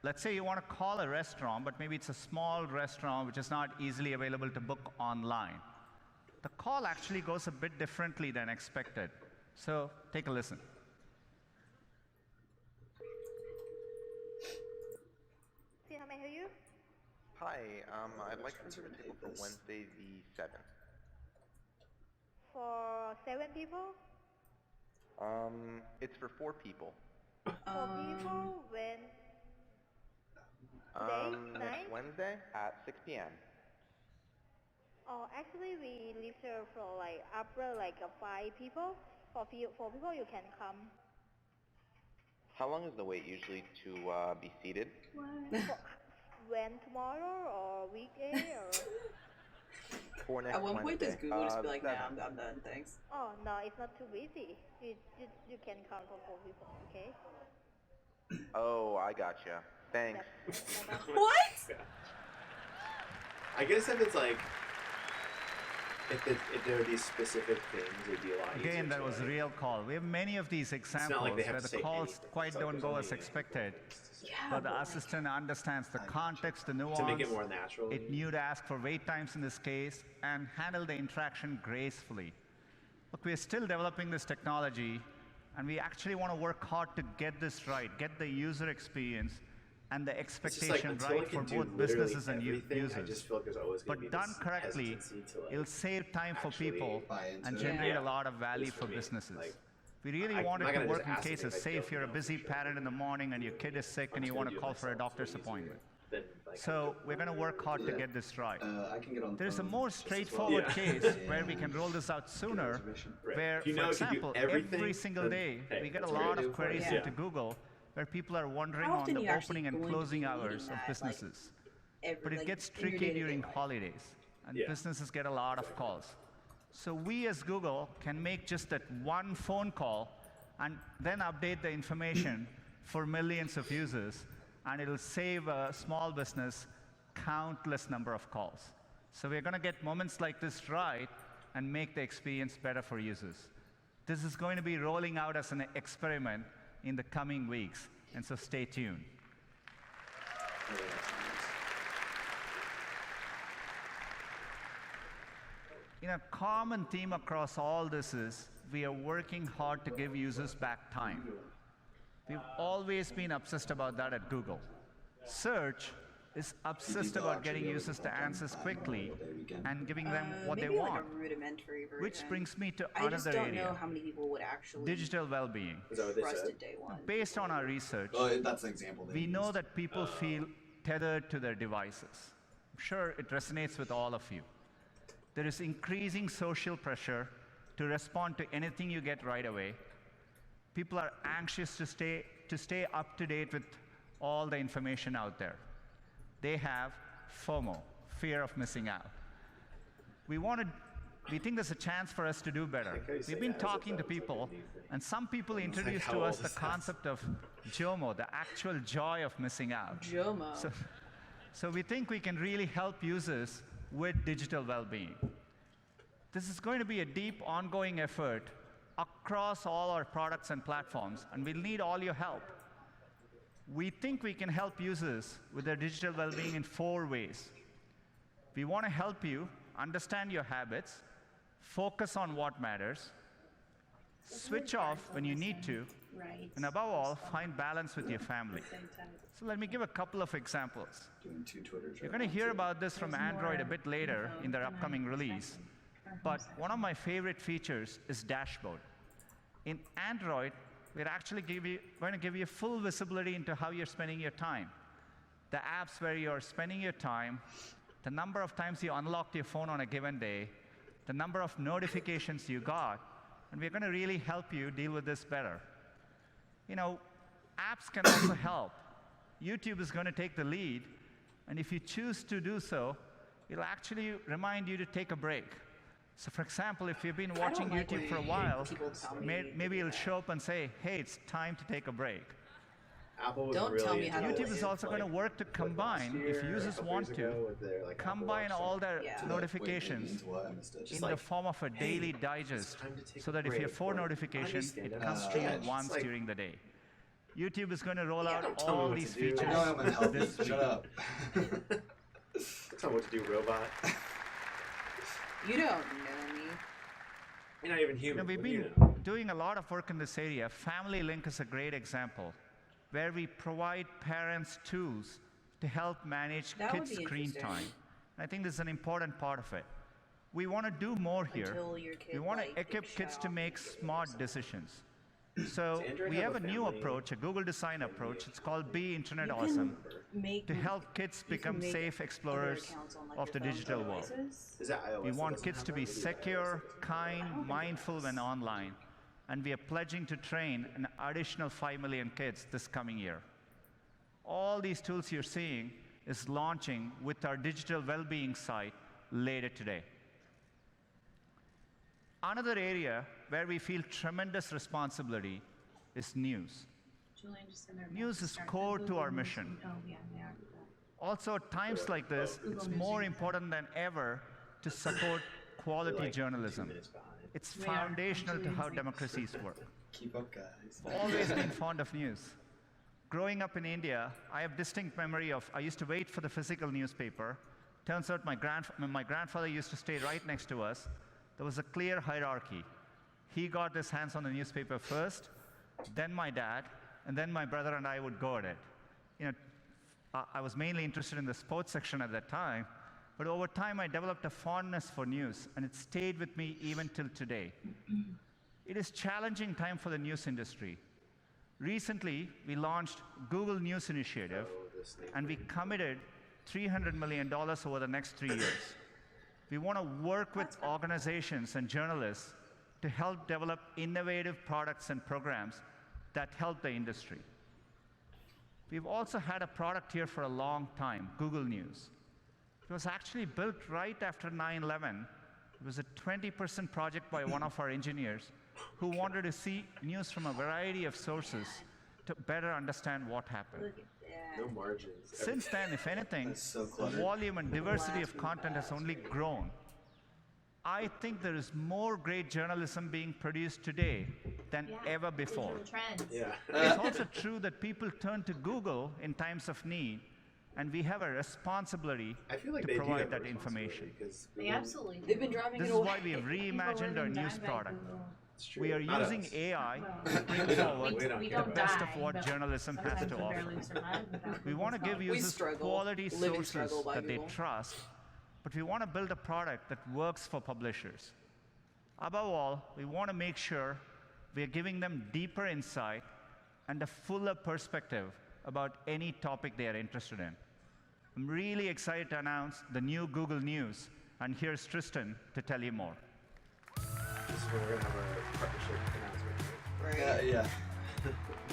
Let's say you want to call a restaurant, but maybe it's a small restaurant which is not easily available to book online. The call actually goes a bit differently than expected. So take a listen. See how may I hear you? Hi, I'd like to reserve a table for Wednesday the 7th. For 7 people? It's for 4 people. 4 people? When? Today? Next Night? Wednesday at 6 p.m. Oh, actually we leave here for like upper like 5 people. For 4 people you can come. How long is the wait usually to be seated? When tomorrow or weekday or? For next At one point, does Wednesday, Google just be like, nah, 7th. I'm done, thanks. Oh no, it's not too busy. You can come for 4 people, okay? Oh, I gotcha. Thanks. What? I guess if it's like, if there are these specific things, it'd be a lot easier. Again, that to, was a like, real call. We have many of these examples like they have where to the say calls anything. quite It's like don't there's go only as expected. Yeah, But the but, like, assistant understands the context, the nuance. To make it more natural. It knew to ask for wait times in this case and handle the interaction gracefully. Look, we're still developing this technology, and we actually want to work hard to get this right, get the user experience and the It's just like, expectation until I right can for do both literally businesses and everything, I users. just feel like there's always gonna But be done this correctly, hesitancy to, like, it'll save time for actually people buy into and it. generate Yeah. a lot of value Just for for me, businesses. like, We really I'm want not it to gonna work just in ask them cases, if I say if don't you're a know busy for sure. parent in the morning and your kid is sick and you want to call for a doctor's appointment. Then, like, So we're going to work hard to get this right. I can get on the There's a phone more just as well. straightforward Yeah. case where we can roll this out sooner, Right. where, If you for know if you do example, everything, every single then, day hey, we get a that's what lot I do of for you. queries Yeah. into Google where people are wondering How on often the are you actually opening and going to closing be hours needing of that, like, businesses. But it like, gets in your tricky day-to-day during life? holidays, and Yeah. businesses get a lot of calls. So we as Google can make just that one phone call and then update the information for millions of users, and it'll save a small business countless number of calls. So we're going to get moments like this right and make the experience better for users. This is going to be rolling out as an experiment in the coming weeks, and so stay tuned. A common theme across all this is we are working hard to give users back time. We've always been obsessed about that at Google. Search is obsessed about getting users to answers quickly and giving them what they maybe want. like a rudimentary version. Which brings me to I just another don't area. know how many people would actually Digital well-being. Is that what they trust said? it day one. Based on our research, That's an example. we know that people feel tethered to their devices. I'm sure it resonates with all of you. There is increasing social pressure to respond to anything you get right away. People are anxious to stay up to date with all the information out there. They have FOMO, fear of missing out. We think there's a chance for us to do better. We've been talking to people, and some people introduced to us the concept of JOMO, the actual joy of missing out. JOMO. So we think we can really help users with digital well-being. This is going to be a deep, ongoing effort across all our products and platforms, and we'll need all your help. We think we can help users with their digital well-being in 4 ways. We want to help you understand your habits, focus on what matters, Switch off when you need to, Right. and above all, find balance with your family. So let me give a couple of examples. Doing 2 Twitters. You're going to hear about this from Android a bit later in their upcoming release. But one of my favorite features is Dashboard. In Android, we're actually going to give you full visibility into how you're spending your time. The apps where you're spending your time, the number of times you unlocked your phone on a given day, the number of notifications you got, and we're going to really help you deal with this better. You know, apps can also help. YouTube is going to take the lead, and if you choose to do so, it'll actually remind you to take a break. So for example, if you've been watching YouTube for a while, maybe it'll show up and say, hey, it's time to take a break. Apple was Don't really tell me how to YouTube live. is also going to work to combine, if users want to, combine all their notifications in the form of a daily digest, so that if you have 4 notifications, it comes to you once during the day. YouTube is going to roll out all these features this week. Shut up. Tell me what to do, robot. You don't know me. You're not even human. We've been doing a lot of work in this area. Family Link is a great example, where we provide parents tools to help manage kids' screen time. I think this is an important part of it. We want to do more here. We want to equip kids to make smart decisions. So we have a new approach, a Google design approach. It's called Be Internet Awesome, to help kids become safe explorers of the digital world. We want kids to be secure, kind, mindful when online. And we are pledging to train an additional 5 million kids this coming year. All these tools you're seeing is launching with our digital well-being site later today. Another area where we feel tremendous responsibility is news. News is core to our mission. Also, at times like this, it's more important than ever to support quality journalism. It's foundational to how democracies work. Keep up, guys. I've always been fond of news. Growing up in India, I have distinct memory of, I used to wait for the physical newspaper. Turns out my grandfather used to stay right next to us. There was a clear hierarchy. He got his hands on the newspaper first, then my dad, and then my brother and I would go at it. You know, I was mainly interested in the sports section at that time, but over time I developed a fondness for news, and it stayed with me even till today. It is a challenging time for the news industry. Recently, we launched Google News Initiative, and we committed $300 million over the next 3 years. We want to work with organizations and journalists to help develop innovative products and programs that help the industry. We've also had a product here for a long time, Google News. It was actually built right after 9/11. It was a 20% project by one of our engineers who wanted to see news from a variety of sources to better understand what happened. No margins. Since then, if anything, the volume and diversity of content has only grown. I think there is more great journalism being produced today than ever before. Yeah. It's also true that people turn to Google in times of need, and we have a responsibility to provide that information. They absolutely. They've been driving This it is away. why we have reimagined our news product. We are Not using us. AI to bring forward the best of what journalism has to offer. We want to give users quality sources that they trust, but we want to build a product that works for publishers. Above all, we want to make sure we are giving them deeper insight and a fuller perspective about any topic they are interested in. I'm really excited to announce the new Google News, and here's Tristan to tell you more. This is where we're going to have our partnership announcement. Right. Yeah.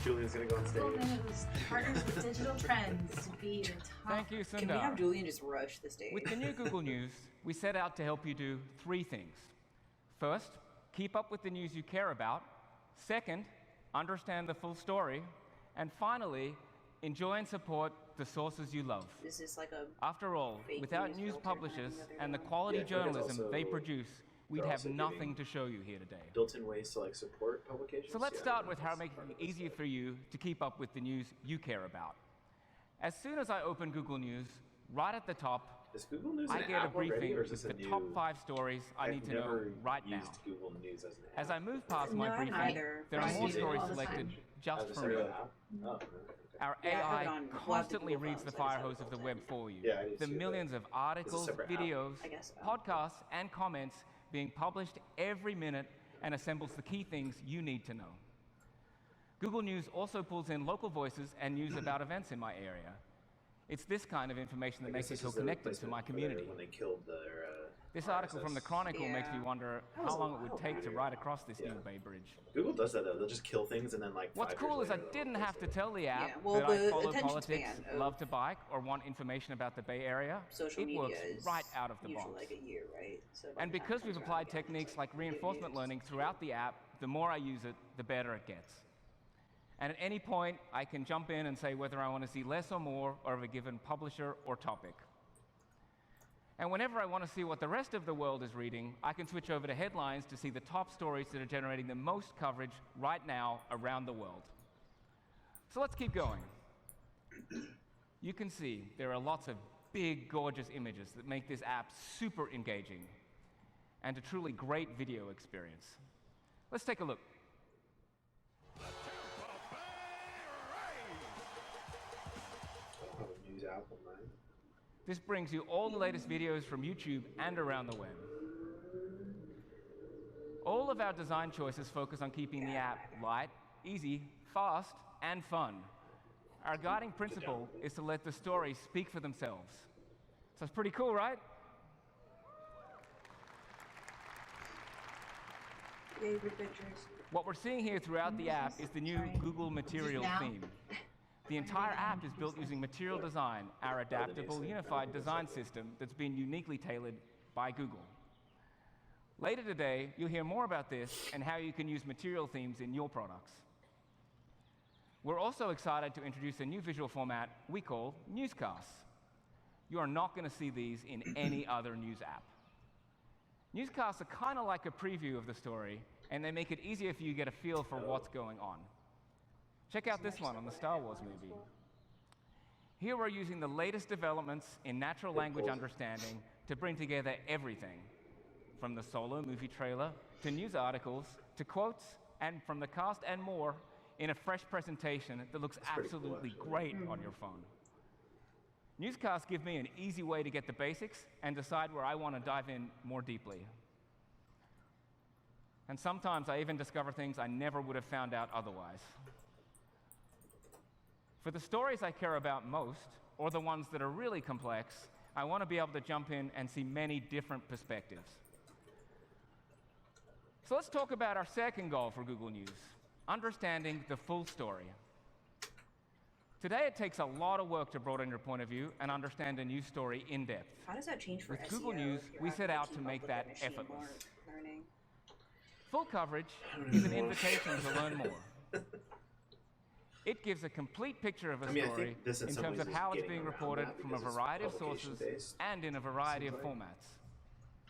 Julian's going to go on stage. Partners with digital trends to be the top. Thank you, Sundar. Can we have Julian just rush the stage? With the new Google News, we set out to help you do 3 things. First, keep up with the news you care about. Second, understand the full story. And finally, enjoy and support the sources you love. This is like a After all, fake without news news filter publishers kind of and the everyone. quality Yeah, I think it's journalism also- they produce, we'd they're have also nothing giving to show you here today. Built-in ways to support publications. So let's Yeah, start I with think how that's making part it of this. easier for you to keep up with the news you care about. As soon as I open Google News, right at the top, Is Google News I an get a app already, briefing or is with this a the new? top 5 stories I need to know never right now. used Google News as an app. As I move past No, my I haven't briefing, either. there I are more use it stories all the selected time. just As a for me. separate app? Oh, okay. Our Yeah, I have it AI on- well, I have the constantly Google reads the Phones, I fire just hose of the web for you. Yeah, I did The see that. millions of articles, separate app. videos, I guess so. podcasts, and comments being published every minute and assembles the key things you need to know. Google News also pulls in local voices and news about events in my area. It's this kind of information that makes me feel connected to my community. When they killed their, This article from the Chronicle makes me Yeah. wonder That was how a long it would while take to back. ride across this Yeah. new Bay Bridge. Google does that though. They'll just kill things and then like. What's 5 years cool is I later, they'll didn't replace have to it. tell the app Yeah, well, that I the follow attention politics, span of love to bike, or want information about the Bay Area. Social It media works is right out of the usually box. like a year, right? So by And the time because it we've comes applied around again, techniques it's like reinforcement years. learning throughout the app, the more I use it, the better it gets. And at any point, I can jump in and say whether I want to see less or more of a given publisher or topic. And whenever I want to see what the rest of the world is reading, I can switch over to headlines to see the top stories that are generating the most coverage right now around the world. So let's keep going. You can see there are lots of big, gorgeous images that make this app super engaging and a truly great video experience. Let's take a look. Oh, news app online. This brings you all the latest videos from YouTube and around the web. All of our design choices focus on keeping the app light, easy, fast, and fun. Our guiding principle is to let the stories speak for themselves. So it's pretty cool, right? Favorite pictures. What we're seeing here throughout the app is the new Google Material theme. The entire app is built using Material Design, our adaptable, unified design system that's been uniquely tailored by Google. Later today, you'll hear more about this and how you can use material themes in your products. We're also excited to introduce a new visual format we call newscasts. You are not going to see these in any other news app. Newscasts are kind of like a preview of the story, and they make it easier for you to get a feel for what's going on. Check out this one on the Star Wars movie. Here we're using the latest developments in natural language understanding to bring together everything, from the Solo movie trailer, to news articles, to quotes, and from the cast and more, in a fresh presentation that looks absolutely great on your phone. Newscasts give me an easy way to get the basics and decide where I want to dive in more deeply. And sometimes I even discover things I never would have found out otherwise. For the stories I care about most, or the ones that are really complex, I want to be able to jump in and see many different perspectives. So let's talk about our second goal for Google News, understanding the full story. Today, it takes a lot of work to broaden your point of view and understand a news story in depth. How does that change for With SEO Google if News, you're we having set out keep to up make with that the machine effortless. learning? Full coverage is an invitation to learn more. It gives a complete picture of a I mean, I story think this in in some terms ways of is how it's getting being around reported that from a because it's variety of sources publication-based, and in a variety of seems like. formats.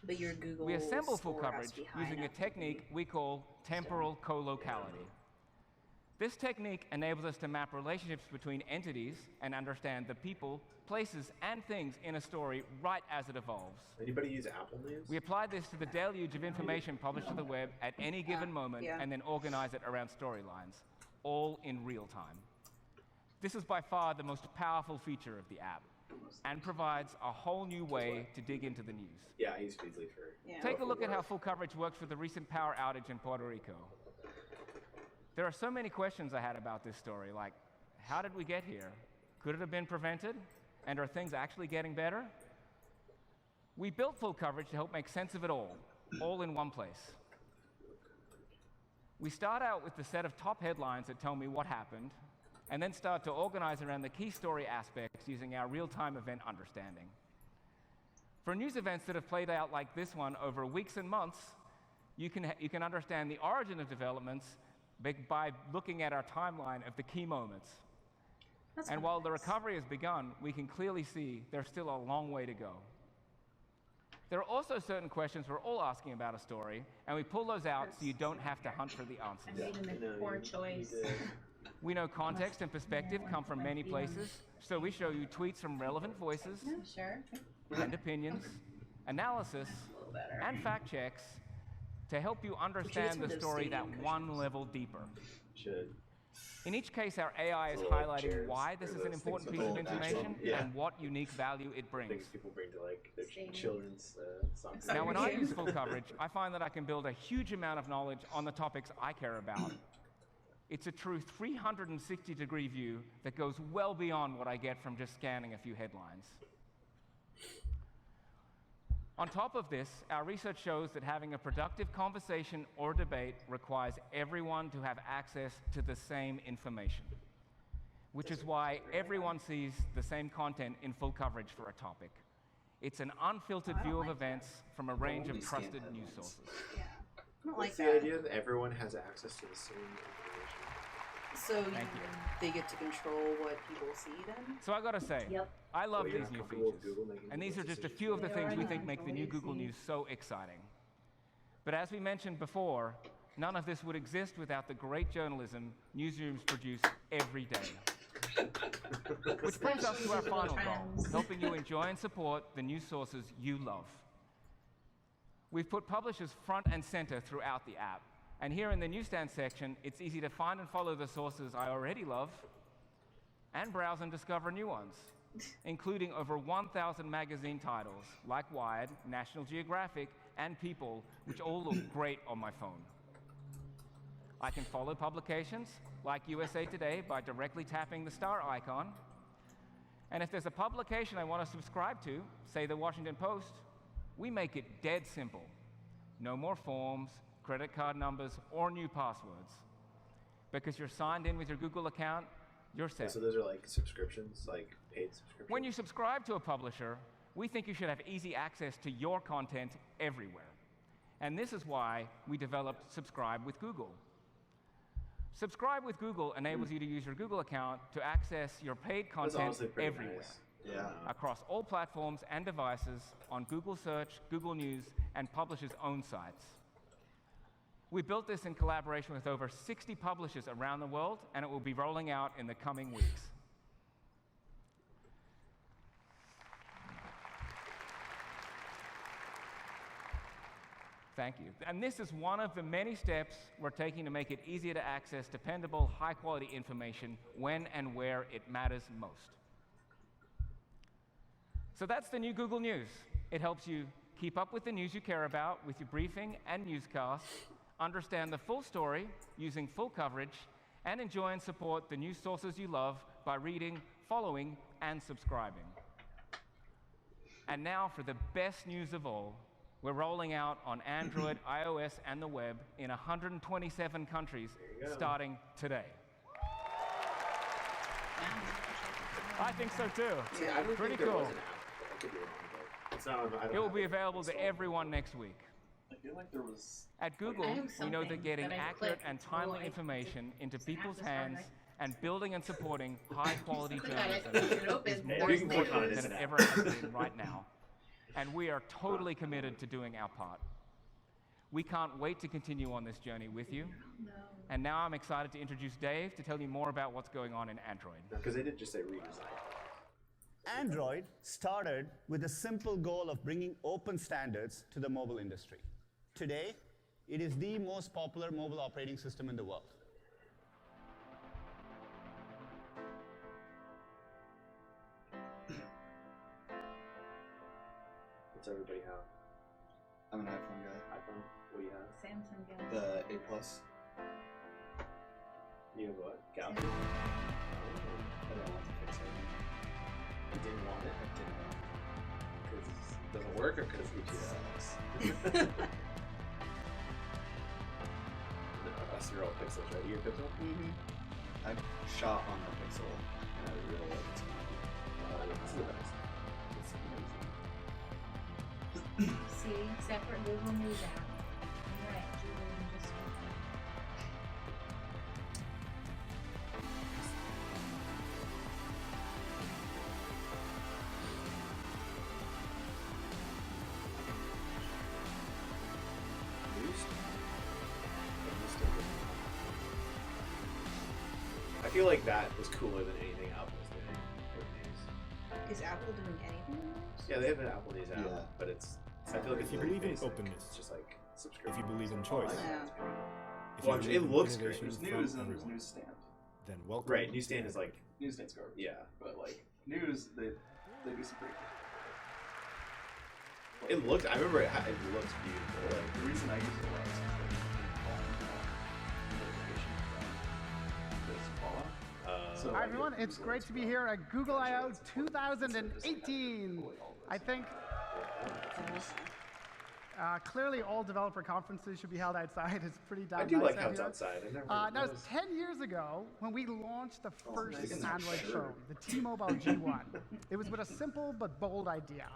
But your Google We assemble full store has coverage to be high using a enough to technique we call temporal colocality. This technique enables us to map relationships between entities and understand the people, places, and things in a story right as it evolves. Anybody use Apple News? We apply this to the deluge of information published to the web at any given moment and then organize it around storylines, all in real time. This is by far the most powerful feature of the app and provides a whole new way to dig into the news. Yeah, I use Feedly for. Take a look at how full coverage works for the recent power outage in Puerto Rico. There are so many questions I had about this story, like, how did we get here? Could it have been prevented? And are things actually getting better? We built full coverage to help make sense of it all in one place. We start out with the set of top headlines that tell me what happened, and then start to organize around the key story aspects using our real-time event understanding. For news events that have played out like this one over weeks and months, you can understand the origin of developments by looking at our timeline of the key moments. And while the recovery has begun, we can clearly see there's still a long way to go. There are also certain questions we're all asking about a story, and we pull those out so you don't have to hunt for the answers. I made a poor choice. We know context and perspective come from many places, so we show you tweets from relevant voices, Sure. and opinions, analysis, and fact checks to help you understand the story that one level deeper. Should. In each case, our AI is Little highlighting chairs, why this or is an those important things piece of with information yeah. and what unique value it brings. Things people bring to like their children's soccer. Now, when I use full coverage, I find that I can build a huge amount of knowledge on the topics I care about. It's a true 360-degree view that goes well beyond what I get from just scanning a few headlines. On top of this, our research shows that having a productive conversation or debate requires everyone to have access to the same information, which is why everyone sees the same content in full coverage for a topic. It's an unfiltered view of events from a range of trusted news sources. Yeah. I don't like What's the that. idea that everyone has access to the same information? So Thank you. they get to control what people see then? So I gotta say, Yep. I love So you're these not new comfortable with features. Google making And these are those just a decisions? few of the They things we already think know. make the new Google News so exciting. But as we mentioned before, none of this would exist without the great journalism newsrooms produce every day. Which brings us to our final goal, helping you enjoy and support the news sources you love. We've put publishers front and center throughout the app. And here in the newsstand section, it's easy to find and follow the sources I already love and browse and discover new ones, including over 1,000 magazine titles like Wired, National Geographic, and People, which all look great on my phone. I can follow publications like USA Today by directly tapping the star icon. And if there's a publication I want to subscribe to, say the Washington Post, we make it dead simple. No more forms, credit card numbers, or new passwords. Because you're signed in with your Google account, you're set. So those are like subscriptions, like paid subscriptions? When you subscribe to a publisher, we think you should have easy access to your content everywhere. And this is why we developed Subscribe with Google. Subscribe with Google enables you to use your Google account to access your paid content honestly pretty everywhere. nice. Yeah. Across all platforms and devices, on Google Search, Google News, and publishers' own sites. We built this in collaboration with over 60 publishers around the world, and it will be rolling out in the coming weeks. Thank you. And this is one of the many steps we're taking to make it easier to access dependable, high-quality information when and where it matters most. So that's the new Google News. It helps you keep up with the news you care about with your briefing and newscasts, understand the full story using full coverage, and enjoy and support the news sources you love by reading, following, and subscribing. And now for the best news of all, we're rolling out on Android, iOS, and the web in 127 countries starting today. I think so too. Yeah, I don't Pretty think there cool. was an app. I could be wrong, but it's not on, I don't It will have be it available to installed. everyone next week. I feel like there was. At Google, we know that getting accurate and timely information into people's hands and building and supporting high-quality journalism is more important than it ever has been right now. And we are totally committed to doing our part. We can't wait to continue on this journey with you. And now I'm excited to introduce Dave to tell you more about what's going on in Android. Because they did just say redesign. Android started with the simple goal of bringing open standards to the mobile industry. Today, it is the most popular mobile operating system in the world. What's everybody have? I'm an iPhone guy. iPhone? What do you have? Samsung guy. The A Plus. You have what? Galaxy? I don't want to fix it. You didn't want it? I didn't want it. Because it doesn't work or because it sucks? That's your old Pixels, right? Your Pixel? Mm-hmm. I shot on the Pixel and I really like it. It's the best. It's amazing. See, separate Google News app. You're right, Julian just went there. I feel like that was cooler than anything Apple was doing with news. Is Apple doing anything in those? Yeah, they have an Applebee's app, Yeah. but it's I feel like If it's you really believe in basic. openness, It's just like subscription. if you believe in choice, if you Well, believe it in looks great. innovation There's from news and there's everyone, newsstand. then welcome. Right, newsstand is like Newsstand's garbage. yeah, But like news, they do some pretty cool. it looked. I remember it looks beautiful. Like The reason I use it a lot is because Hi everyone, it's great to be here at Google I/O 2018. I think clearly all developer conferences should be held outside. It's pretty damn I do nice like out how it's here. outside. I never Now, noticed. 10 years ago, when we launched the first nice. Android Sure. phone, the T-Mobile G1, it was with a simple but bold idea.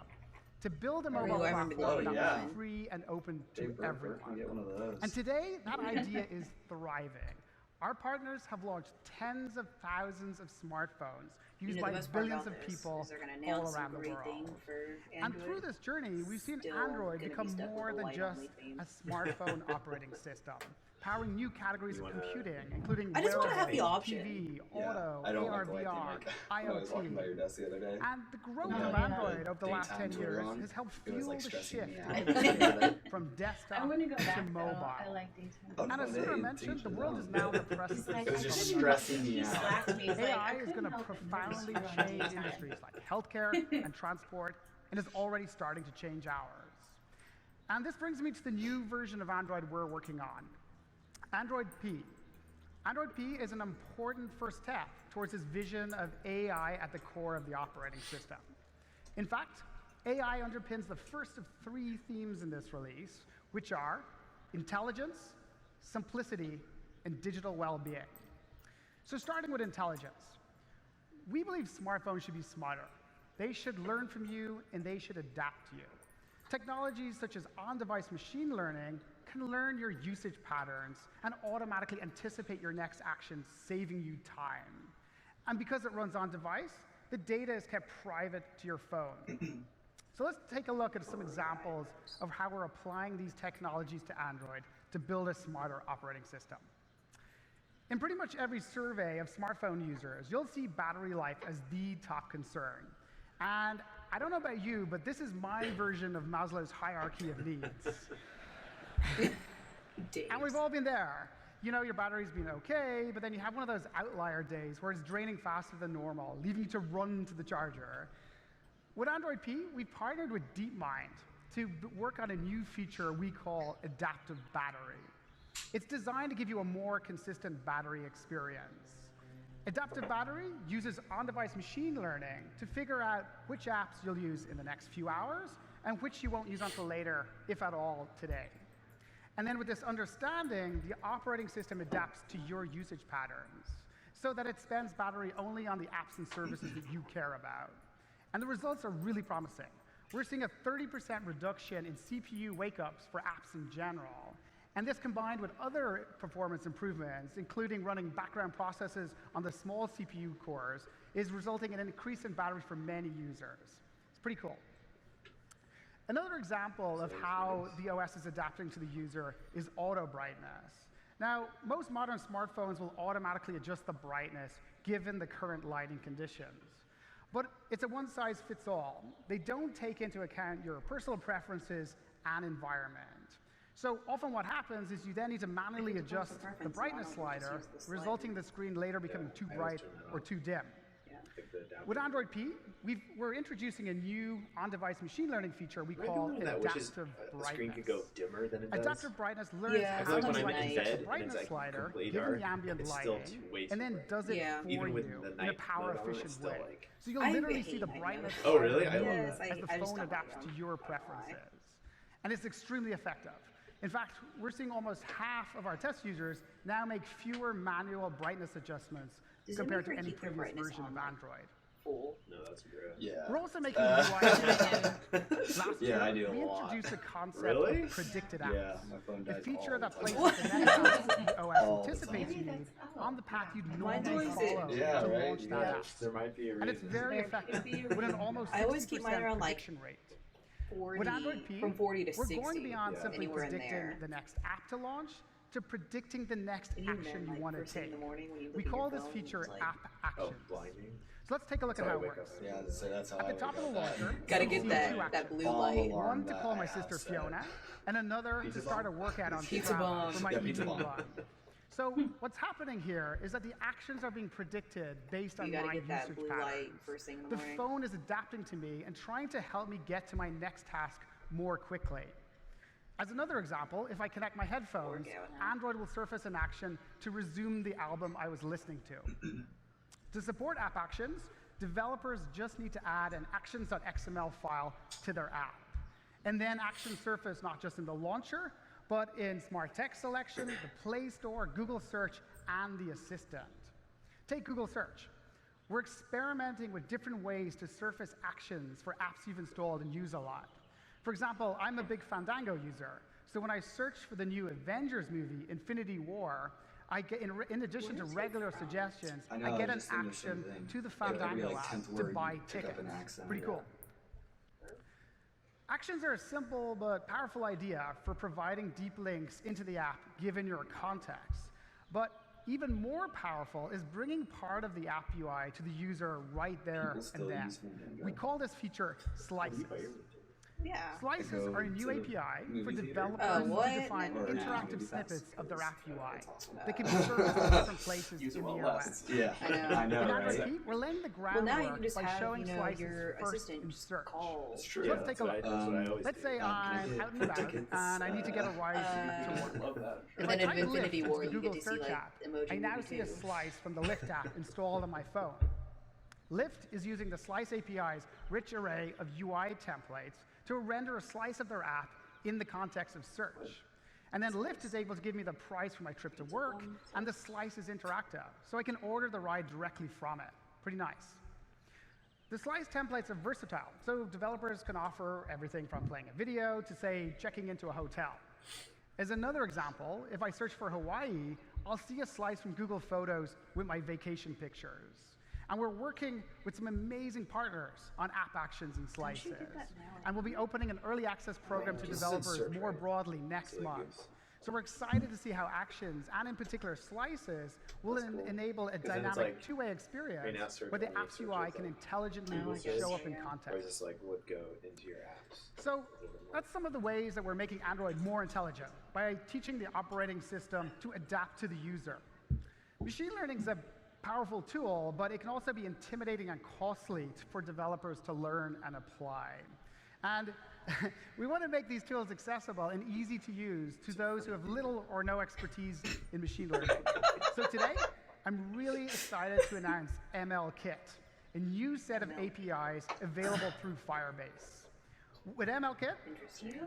To build a mobile I remember platform the that G1. was free and open to Can everyone. get one of those. And today, that idea is thriving. Our partners have launched tens of thousands of smartphones used the by best part billions about of this people is they're gonna all announce around some the great world. thing for And Android. through this journey, we've seen Still Android gonna be become stuck with more the than just white-only theme. a smartphone operating system, powering new categories of computing, including I just wanna have the wearables, option. TV, Yeah, auto, I don't AR, like liking, VR, like, when I was walking by your IoT. desk the other day. And the growth Yeah. of Android over the last Daytime 10 Twitter years on, has helped it was, fuel like, the stressing shift me in out. computing from desktop wanna go to back, mobile. I like these. And as Sarah mentioned, the world is now in the precipice It was just of stressing me He out. slapped me. He's like, AI I is couldn't going to help it. profoundly Nervous change around industries like healthcare and transport, and is already starting to change ours. And this brings me to the new version of Android we're working on, Android P. Android P is an important first step towards this vision of AI at the core of the operating system. In fact, AI underpins the first of three themes in this release, which are intelligence, simplicity, and digital well-being. So starting with intelligence, we believe smartphones should be smarter. They should learn from you, and they should adapt to you. Technologies such as on-device machine learning can learn your usage patterns and automatically anticipate your next action, saving you time. And because it runs on-device, the data is kept private to your phone. So let's take a look at some examples of how we're applying these technologies to Android to build a smarter operating system. In pretty much every survey of smartphone users, you'll see battery life as the top concern. And I don't know about you, but this is my version of Maslow's hierarchy of needs. And we've all been there. You know, your battery's been okay, but then you have one of those outlier days where it's draining faster than normal, leaving you to run to the charger. With Android P, we partnered with DeepMind to work on a new feature we call adaptive battery. It's designed to give you a more consistent battery experience. Adaptive battery uses on-device machine learning to figure out which apps you'll use in the next few hours and which you won't use until later, if at all, today. And then with this understanding, the operating system adapts to your usage patterns so that it spends battery only on the apps and services that you care about. And the results are really promising. We're seeing a 30% reduction in CPU wake-ups for apps in general. And this combined with other performance improvements, including running background processes on the small CPU cores, is resulting in an increase in battery for many users. It's pretty cool. Another example of how the OS is adapting to the user is auto brightness. Now, most modern smartphones will automatically adjust the brightness given the current lighting conditions. But it's a one-size-fits-all. They don't take into account your personal preferences and environment. So often what happens is you then need to manually adjust the brightness slider, resulting in the screen later becoming too bright or too dim. With Android P, we're introducing a new on-device machine learning feature we call adaptive brightness. The screen could go dimmer than it does. Adaptive brightness learns how to adjust the brightness slider, given the ambient lighting, and then does it for you in a power-efficient way. So you'll literally see the brightness Oh, really? move Yes, as the phone adapts to your preferences. And it's extremely effective. In fact, we're seeing almost half of our test users now make fewer manual brightness adjustments compared to any previous version of Android. No, that's great. Yeah. We're also making UI. Last year, I do a we lot. introduced the concept Really? of predicted apps. Yeah, my phone A dies feature all that the places time. the next app the OS All the anticipates time. you need on the path you'd Mine normally always is. follow Yeah, to right? launch You that gotta- app. There might be a And it's reason. very There effective could be a with an reason. almost I always keep mine 60% around, like, prediction rate. 40, With Android P, from 40 to we're 60. going beyond simply Anywhere in predicting there. the next app to launch to predicting the next And even action then, you want to first thing in take. the morning when you look We at your call this phone, feature it's like, app Oh, actions. blinding. So So let's take a look at how it works. Yeah, so that's how At the I top of would the get launcher, Gotta you'll get see that- two that actions. blue light. One to that call I my have sister set. Fiona, and another to start a workout on Pizza Strava bomb. for my Yeah, pizza evening bomb. run. So what's happening here is that the actions are being predicted based on You gotta my get that usage blue patterns. light first thing in the morning. phone is adapting to me and trying to help me get to my next task more quickly. As another example, if I connect my headphones, Android will surface an action to resume the album I was listening to. To support app actions, developers just need to add an actions.xml file to their app. And then actions surface not just in the launcher, but in Smart Text Selection, the Play Store, Google Search, and the Assistant. Take Google Search. We're experimenting with different ways to surface actions for apps you've installed and use a lot. For example, I'm a big Fandango user, so when I search for the new Avengers movie, Infinity War, I get, in addition to regular suggestions, I get an action to the Fandango app to buy tickets. Pretty cool. Actions are a simple but powerful idea for providing deep links into the app given your context. But even more powerful is bringing part of the app UI to the user right there and then. We call this feature slices. Yeah. Slices are a new API for developers to define interactive snippets of their app UI that can be surfaced in different places in the OS. Yeah, I know, In Android right? P, we're laying the Well, now you groundwork can just by have, showing you know, slices your first assistant in just search. call. That's true. So let's take a look. That's what I always Let's do. say I'm out and about and I need to get a ride to work. If And I then in type Lyft Infinity into War, the you Google get to see, Search like, app, emoji I now movie see a too. slice from the Lyft app installed on my phone. Lyft is using the Slice API's rich array of UI templates to render a slice of their app in the context of search. And then Lyft is able to give me the price for my trip to work, and the slice is interactive, so I can order the ride directly from it. Pretty nice. The slice templates are versatile, so developers can offer everything from playing a video to, say, checking into a hotel. As another example, if I search for Hawaii, I'll see a slice from Google Photos with my vacation pictures. And we're working with some amazing partners on app actions and slices. And we'll be opening an early access program to developers more broadly next month. So we're excited to see how actions, and in particular slices, will enable a dynamic two-way experience where the app's UI can intelligently show up in context. Or is this like would go into your apps? So that's some of the ways that we're making Android more intelligent by teaching the operating system to adapt to the user. Machine learning is a powerful tool, but it can also be intimidating and costly for developers to learn and apply. And we want to make these tools accessible and easy to use to those who have little or no expertise in machine learning. So today, I'm really excited to announce MLKit, a new set of APIs available through Firebase. With MLKit,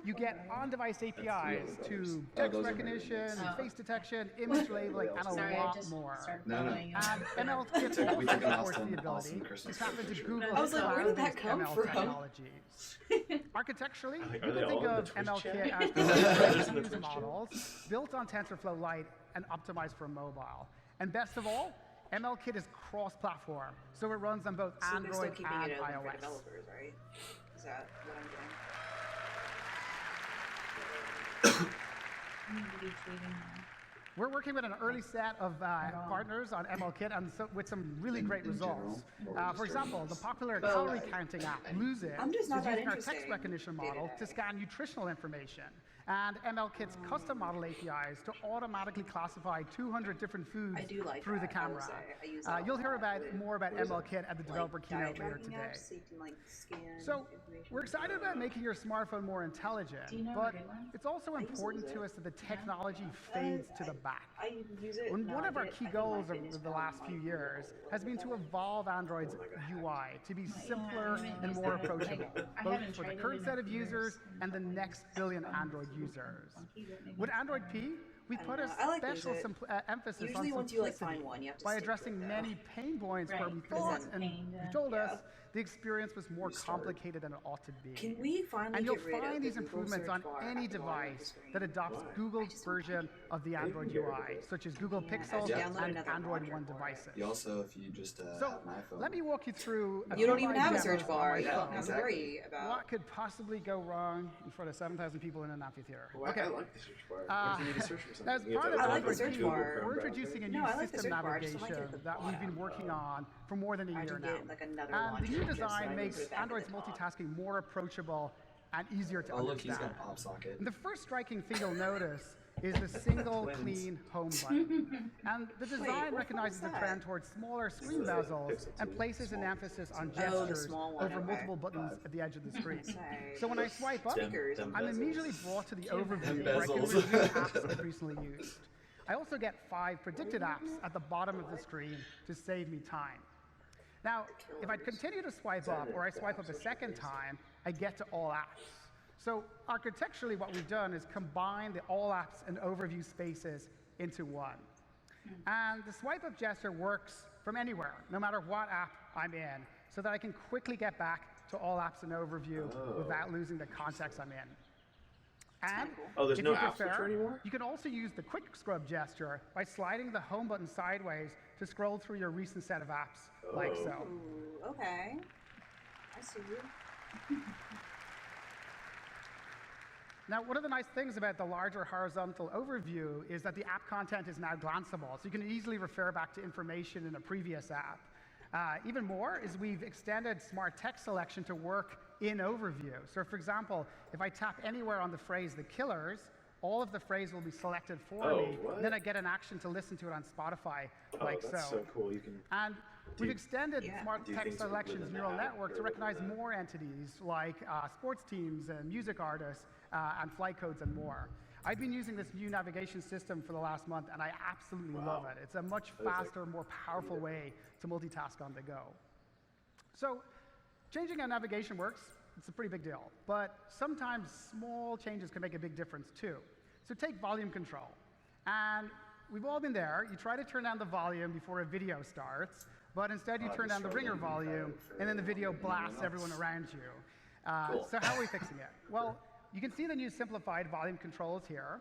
you get on-device APIs to text recognition, face detection, image labeling, and a lot more. And MLKit also supports the ability to tap into Google's I was like, where did that come ML from? technologies. Architecturally, you Are they can think all in of the Twitch MLKit chat? as ready-to-use models built on TensorFlow Lite and optimized for mobile. And best of all, MLKit is cross-platform, so it runs on both So they're Android still keeping and it open for iOS. developers, right? Is that what I'm getting? We're working with an early set of partners on MLKit and with some really great results. For example, the popular calorie counting app, Lose It, I'm just is not that using our text interesting. recognition model to scan nutritional information. And MLKit's custom model APIs to automatically classify 200 different foods through the camera. I use that You'll hear a lot. more about MLKit at the developer keynote later Tracking today. apps, so you can like scan So information. we're excited about making your smartphone more intelligent, but it's also important to us that the technology fades to the back. I use it. And no, one I of our get it. key I think my goals fitness of the pal last might few be years able has been to evolve Android's UI to be simpler and more approachable, both for the current set of users and the next billion Android users. With Android P, we put a I like special Lose It. emphasis Usually on once you like simplicity find one, you have to by stick to addressing it, though. many pain points where we Right. thought, and you told us, the experience was more complicated than it ought to be. Can we finally And you'll get rid of find the these Google improvements on search bar any at the bottom of the device screen? that adopts Google's version of the Android UI, such as Google Pixel and Android One devices. You also, if you just So have an iPhone. let me walk you through a You don't few even have a demos search on bar. my You don't phone. have to worry about. What could possibly go wrong in front of 7,000 people in an amphitheater? Well, Okay. I like the search bar. What if you need to search for something? As You have part to of have I like the Android search P, bar. we're introducing a new No, I like the system search bar. I just don't like it navigation at the that we've been working on for more than a I year can now. get, like, another And the launcher new just so I design can makes put it back at Android's the top. multitasking more approachable and easier to Oh, look, he's understand. got a pop socket. And the first striking thing you'll notice is the single Twins. clean home button. And the design recognizes the trend towards smaller screen bezels and places an emphasis on the gestures small one, over okay. multiple buttons at the edge of the screen. Okay. So when I swipe up, Them I'm bezels. immediately brought to the Them overview where I can bezels. review apps I've recently used. I also get 5 predicted apps at the bottom of the screen to save me time. Now, if I continue to swipe up or I swipe up a second time, I get to all apps. So architecturally, what we've done is combine the all apps and overview spaces into one. And the swipe up gesture works from anywhere, no matter what app I'm in, so that I can quickly get back to all apps and overview without losing the context I'm in. And there's if no you app switcher prefer, anymore? you can also use the quick scrub gesture by sliding the home button sideways to scroll through your recent set of apps, like so. Ooh, okay. I see you. Now, one of the nice things about the larger horizontal overview is that the app content is now glanceable, so you can easily refer back to information in a previous app. Even more is we've extended smart text selection to work in overview. So for example, if I tap anywhere on the phrase "the killers," all of the phrase will be selected for me. what? Then I get an action to listen to it on Spotify, like that's so cool. You can. And we've extended smart do text things within selection's the neural app network to or recognize within more entities like sports teams and music artists and flight codes and more. I've been using this new navigation system for the last month, and I absolutely love it. It's a much faster, more powerful way to multitask on the go. So changing how navigation works, it's a pretty big deal. But sometimes small changes can make a big difference, too. So take volume control. And we've all been there. You try to turn down the volume before a video starts, but instead you turn down the ringer volume, and then the video blasts everyone around you. So how are we fixing it? Well, you can see the new simplified volume controls here.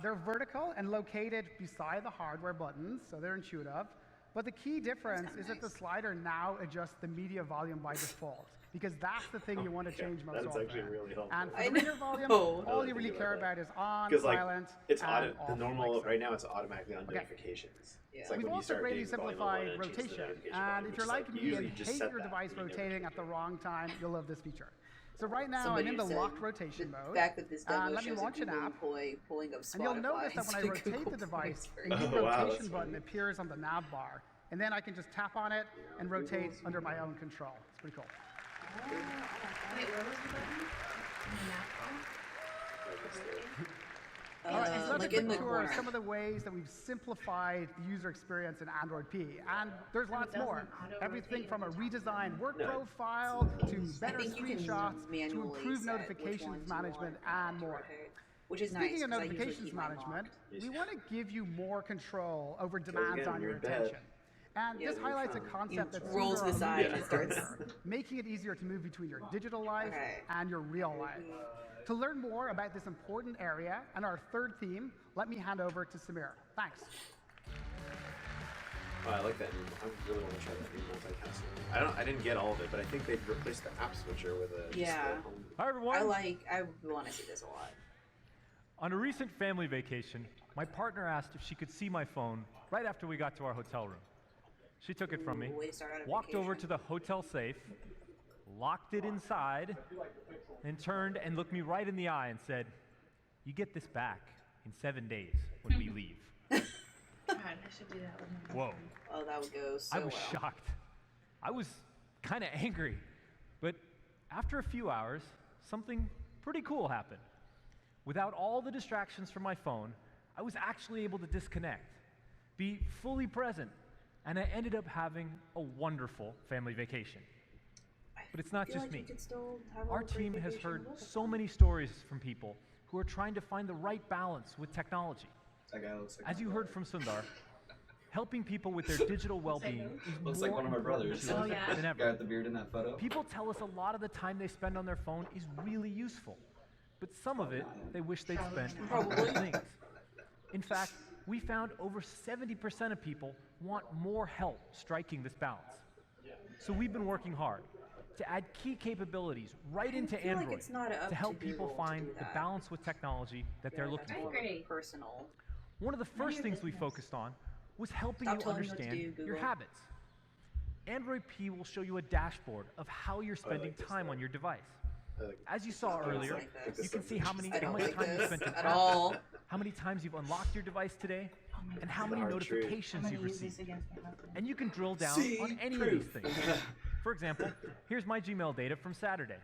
They're vertical and located beside the hardware buttons, so they're intuitive. But the key difference is that the slider now adjusts the media volume by default, because that's the thing you want to change most often. That's actually really helpful. And for the ringer volume, all you really care about is on, silent, it's and the off, normal like so. right now. It's automatically on notifications. Yeah. It's like We've when you also start greatly doing volume simplified up and it changes the rotation. notification And volume, if which you're is like me usually and just hate set your that device and you never rotating at the wrong time, you'll love this feature. So right now Somebody I'm in the said locked rotation mode. The fact that this demo Let me shows launch an Google app. pulling up Spotify And you'll notice that when I into rotate Google the device, Play a new Store. rotation button appears on the nav bar. And then I can just tap on it and rotate under my own control. It's pretty cool. Wait, where was the button? In the map bar? All right, so that's like a in quick the tour of corner. some of the ways that we've simplified the user experience in Android P. And there's lots more. Everything from a redesigned work profile to better think you can screenshots to manually improved set which notifications ones you management want and more. Which is Speaking nice, of 'cause I usually notifications keep mine management, locked. we want to give you more control over demands again, on your you're in bed. attention. And Yeah, this you're highlights a fine. concept You that's rolls sooner the or side later and starts- clear, making it easier to move between your digital life Okay. and your real life. To learn more about this important area and our third theme, let me hand over to Samir. Thanks. Oh, I like that. I really want to try that new multitasking. I didn't get all of it, but I think they've replaced the app switcher with a. Yeah. Hi everyone. I want to see this a lot. On a recent family vacation, my partner asked if she could see my phone right after we got to our hotel room. She took it from me, Ooh, way to start out a walked over vacation. to the hotel safe, locked it inside, and turned and looked me right in the eye and said, "You get this back in 7 days when we leave." God, I should do that with my Whoa. Oh, that would go so I was well. shocked. I was kind of angry. But after a few hours, something pretty cool happened. Without all the distractions from my phone, I was actually able to disconnect, be fully present, and I ended up having a wonderful family vacation. But it's not feel just like me. you could still have a Our great team has vacation heard with so many stories from people who are trying to find the right balance with technology. That guy looks like As you heard from Sundar, Helping people with their digital well-being is Looks more like one of my important brothers. to us than Guy ever. with the beard in that photo. People tell us a lot of the time they spend on their phone is really useful, but some of it they wish they'd spent on other things. In fact, we found over 70% of people want more help striking this balance. So we've been working hard to add key capabilities right into feel like Android it's not up to help to people Google to find do the that. balance with technology that they're looking for. Personal. One of the first things we focused on was helping Stop you telling me what to understand do, your Google. habits. Android P will show you a dashboard of how you're spending time on your device. As you saw earlier, you can see how much time you spent in apps, how many times you've unlocked your device today, and how many notifications you've received. And you can drill down on any of these things. For example, here's my Gmail data from Saturday.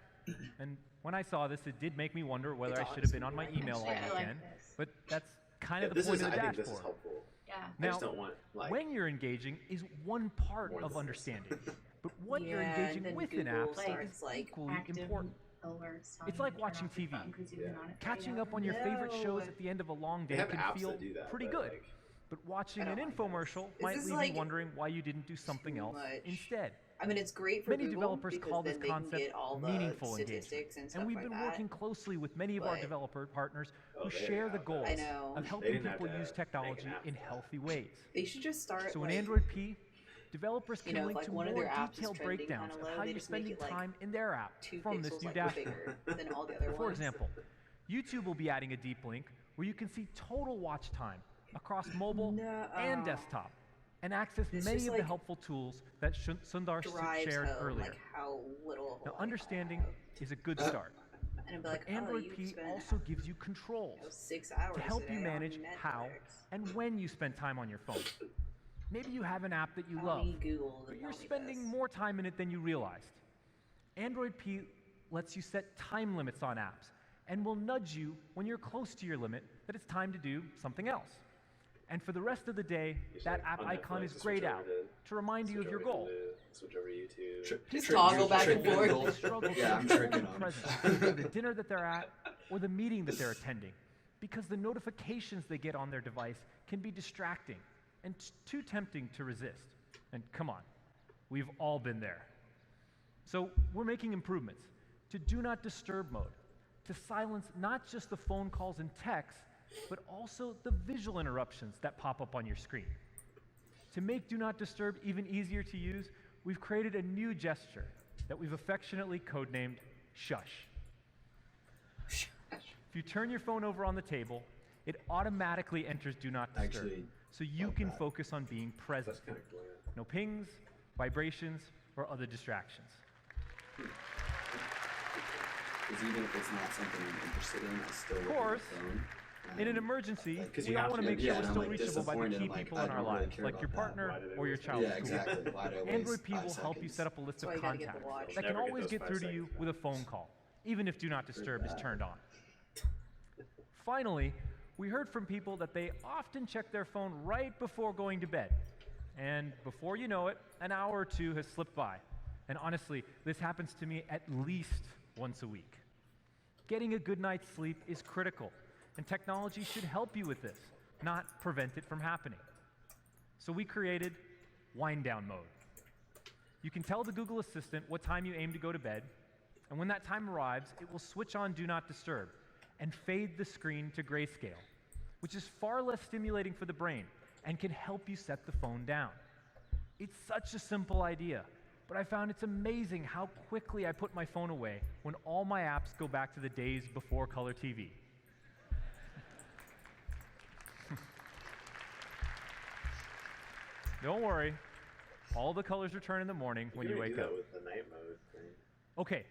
And when I saw this, it did make me wonder whether I should have been on my email all weekend. But that's kind of the point of the I think this is dashboard. helpful. Yeah. I Now, just don't want, like, when you're engaging is one part of understanding, but what you're Yeah, and engaging then with in Google apps starts, is like, equally active important. alerts telling It's you like to turn watching off your TV. phone 'cause you've been on it for Catching 8 up on your hours. favorite shows at the end of a long They day have can apps feel that do that, pretty but, good. like, But watching I an don't like infomercial this. might This is, leave like, you wondering why you didn't do something else much. instead. I mean, it's great for Many Google developers because call then this they can concept get all the meaningful statistics engagement. and stuff And we've like been that. working closely with many of our But- developer partners Oh, who they share the have goals I know. of They helping didn't have people to use make technology an app in for that. healthy ways. They should just start. So in like, Android P, developers you can know, link if, like, to one of more their apps is detailed trending breakdowns kinda of low, how they you're just make spending it, like, time in their app 2 from this pixels, new like, dashboard. bigger than all the other For ones. example, YouTube will be adding a deep link where you can see total watch time across mobile and desktop and access This many just, of the like, helpful tools that Sundar drives shared home, earlier. like, how little Now, life understanding is a good start. And it'd be But like, Android you P spent, also gives you controls 6 hours to help today you on manage how Netflix. and when you spend time on your phone. Maybe you have an app that you I love, need Google to but you're tell me spending this. more time in it than you realized. Android P lets you set time limits on apps and will nudge you when you're close to your limit that it's time to do something else. And for the rest of the day, that app on icon Netflix, is switch grayed over out to- to remind you of your goal. Switch over to YouTube. Just toggle back and People forth. struggle to Yeah, I'm be tricking 'em. present for the dinner that they're at or the meeting that they're attending because the notifications they get on their device can be distracting and too tempting to resist. And come on, we've all been there. So we're making improvements to Do Not Disturb mode, to silence not just the phone calls and texts, but also the visual interruptions that pop up on your screen. To make Do Not Disturb even easier to use, we've created a new gesture that we've affectionately codenamed Shush. If you turn your phone over on the table, it automatically enters Do Not Disturb, Actually, so you can focus on being present. That's kind of cool. No pings, vibrations, or other distractions. Because even if it's not something I'm interested in, I still look course, at my phone. In an emergency, 'cause we you all have want to, to make yeah, sure we're and I'm, still like, reachable by the disappointed. key I'm like, people I in our don't really lives, care like about your that. partner Why did they or your waste child's Yeah, school. exactly. Why do I waste Android P 5 will help you seconds? set up a list That's why of you gotta get the contacts watch. that Never can get always those get 5 through to you seconds with a phone call, even if Do Not Disturb is turned on. Finally, we heard from people that they often check their phone right before going to bed. And before you know it, an hour or two has slipped by. And honestly, this happens to me at least once a week. Getting a good night's sleep is critical, and technology should help you with this, not prevent it from happening. So we created wind down mode. You can tell the Google Assistant what time you aim to go to bed, and when that time arrives, it will switch on Do Not Disturb and fade the screen to grayscale, which is far less stimulating for the brain and can help you set the phone down. It's such a simple idea, but I found it's amazing how quickly I put my phone away when all my apps go back to the days before color TV. Don't worry, all the colors return in the morning when you wake up. With the night mode thing. Okay,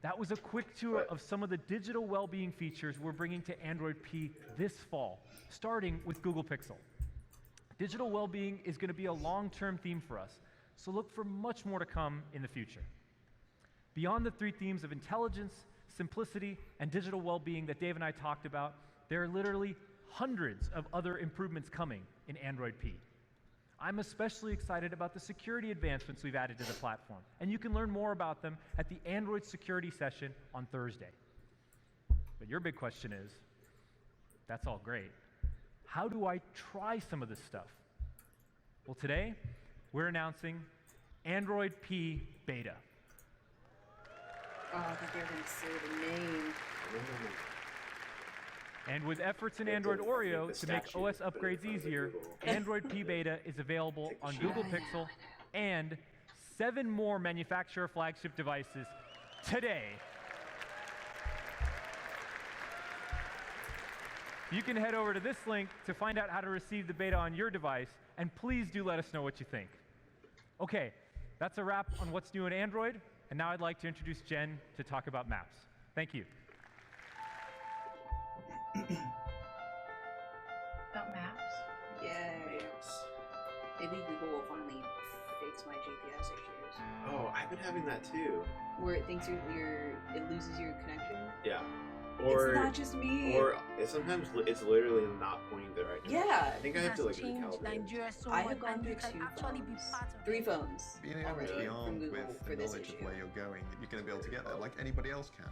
that was a quick tour of some of the digital well-being features we're bringing to Android P this fall, starting with Google Pixel. Digital well-being is going to be a long-term theme for us, so look for much more to come in the future. Beyond the 3 themes of intelligence, simplicity, and digital well-being that Dave and I talked about, there are literally hundreds of other improvements coming in Android P. I'm especially excited about the security advancements we've added to the platform, and you can learn more about them at the Android security session on Thursday. But your big question is, that's all great. How do I try some of this stuff? Well, today, we're announcing Android P Beta. Oh, I thought they were going to say the name. And with efforts in Android Oreo to make OS upgrades easier, Android P Beta is available on Google Pixel and 7 more manufacturer flagship devices today. You can head over to this link to find out how to receive the beta on your device, and please do let us know what you think. Okay, that's a wrap on what's new in Android, and now I'd like to introduce Jen to talk about maps. Thank you. About maps? Yay. Maybe Google will finally fix my GPS issues. Oh, I've been having that too. Where it thinks it loses your connection? Yeah. Or, it's not just me. Or sometimes it's literally not pointing the right direction. Yeah. I think I have to like recalibrate. I have gone through 2 phones. 3 phones. Being able to be armed with the knowledge of where you're going, you're going to be able to get there like anybody else can.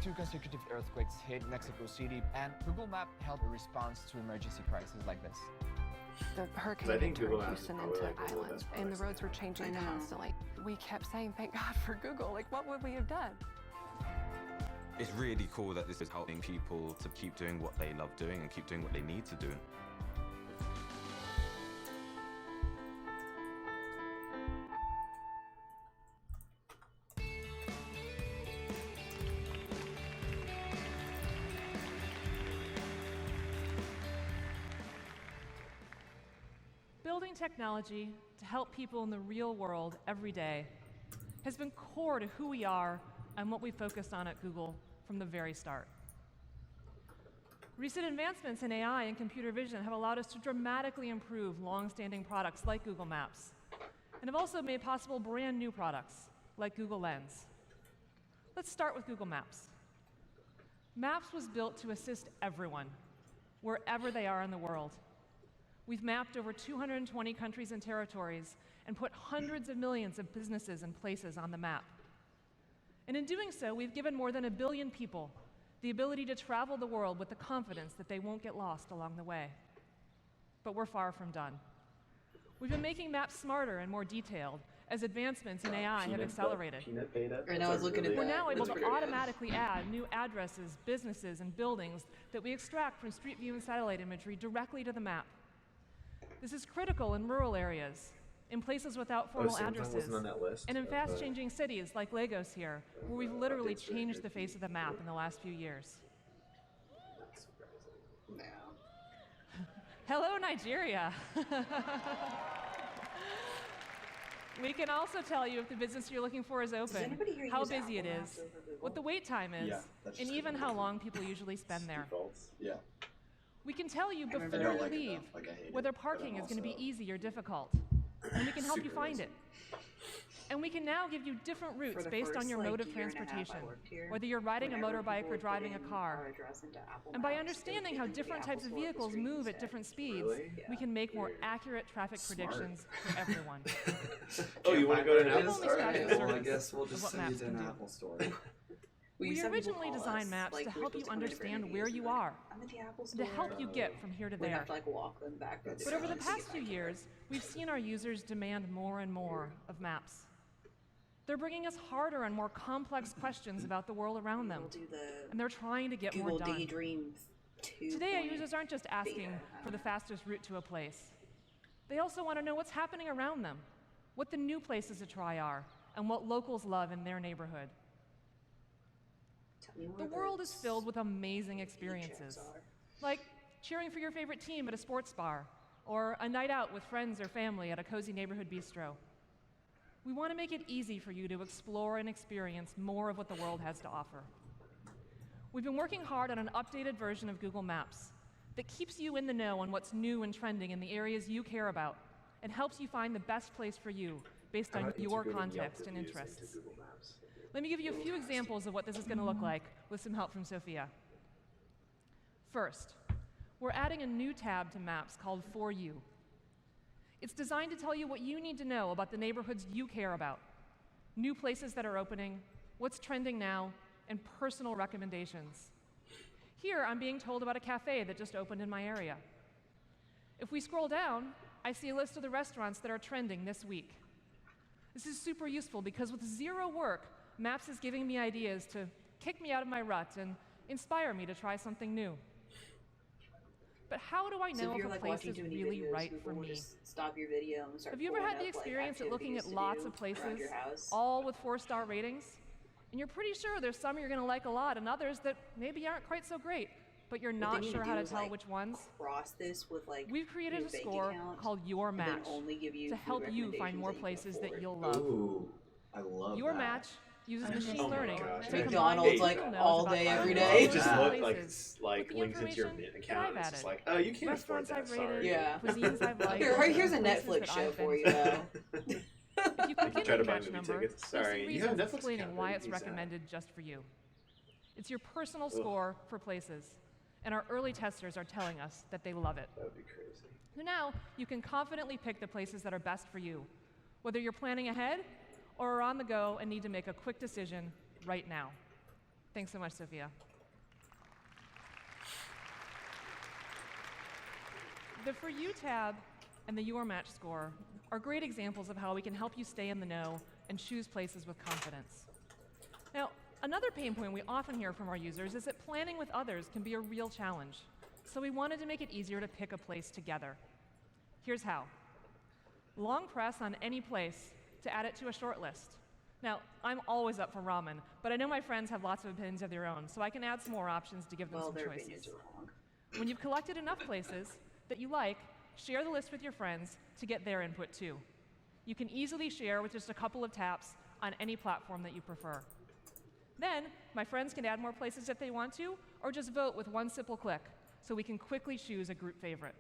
2 consecutive earthquakes hit Mexico City, and Google Map held a response to emergency crises like this. The hurricane had turned Houston into islands, and the roads were changing constantly. We kept saying, thank God for Google. Like, what would we have done? It's really cool that this is helping people to keep doing what they love doing and keep doing what they need to do. Building technology to help people in the real world every day has been core to who we are and what we focused on at Google from the very start. Recent advancements in AI and computer vision have allowed us to dramatically improve long-standing products like Google Maps, and have also made possible brand new products like Google Lens. Let's start with Google Maps. Maps was built to assist everyone, wherever they are in the world. We've mapped over 220 countries and territories and put hundreds of millions of businesses and places on the map. And in doing so, we've given more than 1 billion people the ability to travel the world with the confidence that they won't get lost along the way. But we're far from done. We've been making maps smarter and more detailed as advancements in AI have accelerated. We're now able to automatically add new addresses, businesses, and buildings that we extract from Street View and satellite imagery directly to the map. This is critical in rural areas, in places without formal addresses, and in fast-changing cities like Lagos here, where we've literally changed the face of the map in the last few years. Hello, Nigeria. We can also tell you if the business you're looking for is open, how busy it is, what the wait time is, and even how long people usually spend there. Yeah. We can tell you before you leave whether parking is going to be easy or difficult, and we can help you find it. And we can now give you different routes based on your mode of transportation, whether you're riding a motorbike or driving a car. And by understanding how different types of vehicles move at different speeds, we can make more accurate traffic predictions for everyone. Oh, you want to go to an We've Apple only Store? scratched the Well, I surface guess we'll of just what send you maps to can an do. Apple Store. We originally designed maps to help you understand where you are, and to help you get from here to We there. have to like walk them back. But over the past few years, we've seen our users demand more and more of maps. They're bringing us harder and more complex questions about the world around them, and they're trying to get more done. Today, our users aren't just asking for the fastest route to a place. They also want to know what's happening around them, what the new places to try are, and what locals love in their neighborhood. The world is filled with amazing experiences, like cheering for your favorite team at a sports bar, or a night out with friends or family at a cozy neighborhood bistro. We want to make it easy for you to explore and experience more of what the world has to offer. We've been working hard on an updated version of Google Maps that keeps you in the know on what's new and trending in the areas you care about, and helps you find the best place for you based on your context and interests. Let me give you a few examples of what this is going to look like with some help from Sophia. First, we're adding a new tab to Maps called For You. It's designed to tell you what you need to know about the neighborhoods you care about, new places that are opening, what's trending now, and personal recommendations. Here, I'm being told about a cafe that just opened in my area. If we scroll down, I see a list of the restaurants that are trending this week. This is super useful because with zero work, Maps is giving me ideas to kick me out of my rut and inspire me to try something new. But how do I So know if if you're a like place watching is too many really videos, right Google for will me? just stop your video and start Have you ever pulling had the up, like, experience at looking at activities to lots do of places, around your house? all with 4-star ratings? And you're pretty sure there's some you're going to like a lot and others that maybe aren't quite so great, but you're What not they need sure to how do to is, tell like, which ones? cross this with like We've created your a bank score account, called Your and then Match only give you to food help you find recommendations more that you can places that afford. you'll love. Ooh, I love Your that. Match uses I machine miss learning McDonald's. to combine McDonald's, what like, Google knows all about day, how every you day. love Just certain look like places like with the links into your information mint that account. I've It's just added. like, oh, you can't afford Restaurants that. I've rated, Sorry. Yeah. cuisines I've liked, Here, right, here's a and places Netflix that show I've for been you, to. though. If you click Try in to the buy match movie number, tickets. you'll Sorry, see you have reasons Netflix explaining account, why right? it's Use that. recommended just for you. It's your personal Ugh. score for places, and our early testers are telling us that they love it. That would be crazy. So now you can confidently pick the places that are best for you, whether you're planning ahead or are on the go and need to make a quick decision right now. Thanks so much, Sophia. The For You tab and the Your Match score are great examples of how we can help you stay in the know and choose places with confidence. Now, another pain point we often hear from our users is that planning with others can be a real challenge. So we wanted to make it easier to pick a place together. Here's how. Long press on any place to add it to a short list. Now, I'm always up for ramen, but I know my friends have lots of opinions of their own, so I can add some more options to give them some their choices. opinions are wrong. When you've collected enough places that you like, share the list with your friends to get their input too. You can easily share with just a couple of taps on any platform that you prefer. Then, my friends can add more places if they want to, or just vote with one simple click, so we can quickly choose a group favorite.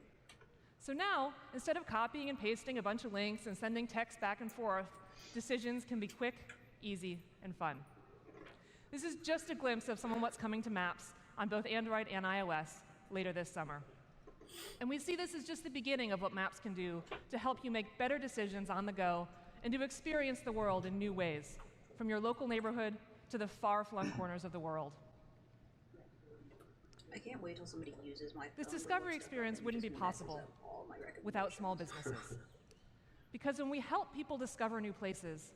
So now, instead of copying and pasting a bunch of links and sending text back and forth, decisions can be quick, easy, and fun. This is just a glimpse of some of what's coming to Maps on both Android and iOS later this summer. And we see this as just the beginning of what Maps can do to help you make better decisions on the go and to experience the world in new ways, from your local neighborhood to the far-flung corners of the world. I can't wait till somebody uses my This phone discovery and experience wouldn't be just messes possible up all my without small businesses. Because when we help people discover new places,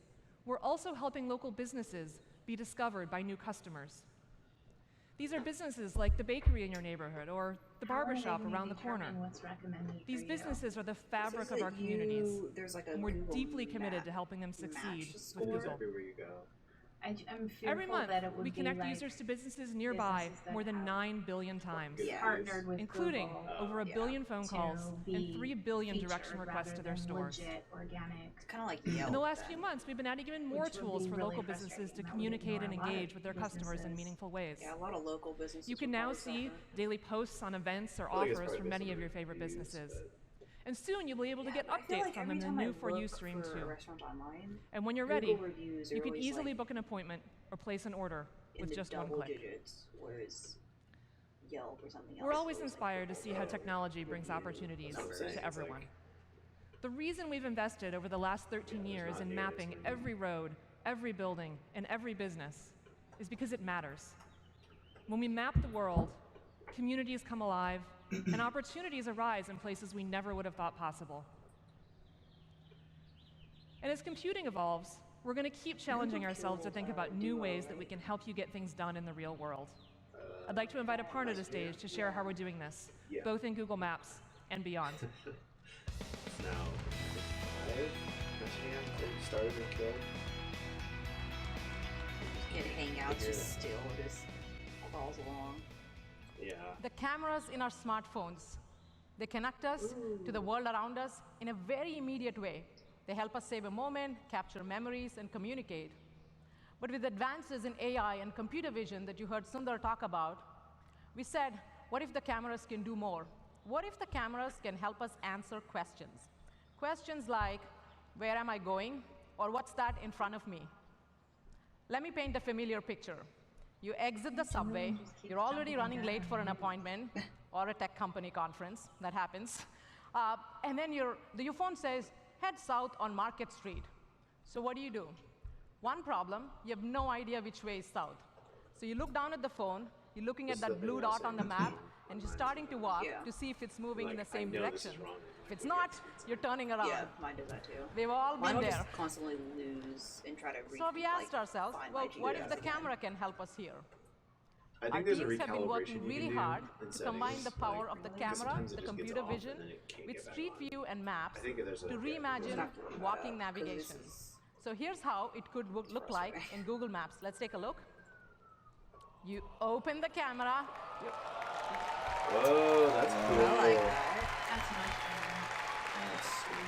we're also helping local businesses be discovered by new customers. These are businesses like the bakery in your neighborhood or the barbershop around the corner. These businesses are the fabric of our communities, and we're deeply committed to helping them succeed with Google. Everywhere you go. I'm fearful Every month, that it would we be connect like users to businesses nearby businesses that more than have 9 billion times, partnered with including Google, over a billion phone calls and 3 billion featured direction requests rather to their than stores. legit, organic. It's kind of like Yelp. In the last few months, we've been adding even more Which would tools be for really local businesses to frustrating. That would communicate and ignore a lot engage of with their customers in businesses. meaningful ways. Yeah, a lot of local businesses. You can will now probably see suffer. daily posts on events or I think it's offers probably from many based of on your favorite reviews, businesses. but- And soon you'll be able to get I feel updates like from every them in time the I new For You look stream for a too. restaurant online, And when you're Google ready, reviews are you can always, easily like, book an appointment or place an order in with the just one double click. digits, whereas Yelp or something else. We're always is like inspired to see how technology brings opportunities to everyone. The reason we've invested over the last 13 years in mapping every road, every building, and every business is because it matters. When we map the world, communities come alive, and opportunities arise in places we never would have thought possible. And as computing evolves, we're going to keep challenging ourselves to think about new ways that we can help you get things done in the real world. I'd like to invite Aparna to the stage to share how we're doing this, both in Google Maps and beyond. It's now 5 p.m. So we started with Keynote. It Hangouts just still just crawls along. Yeah. The cameras in our smartphones, they connect us to the world around us in a very immediate way. They help us save a moment, capture memories, and communicate. But with advances in AI and computer vision that you heard Sundar talk about, we said, what if the cameras can do more? What if the cameras can help us answer questions? Questions like, where am I going? Or what's that in front of me? Let me paint a familiar picture. You exit the subway, you're already running late for an appointment or a tech company conference, that happens. And then your phone says, head south on Market Street. So what do? One problem, you have no idea which way is south. So you look down at the phone, you're looking at that blue dot on the map, and you're starting to walk to see if it's moving in the same direction. If it's not, you're turning around. Yeah, mine does that too. We've all Mine been will there. just constantly lose and try to So we asked ourselves, find well, my what if GPS the again. camera can help us here? I Our think there's a teams have been recalibration working you really can do hard in to combine the settings, power like, of the because camera, sometimes it the just gets computer off and vision, then it can't with get back Street on. View and Maps I think there's a- to yeah, reimagine there's a- walking navigation. So here's how it could look like in Google Maps. Let's take a look. You open the camera. Whoa, that's cool. I like that. That's much better.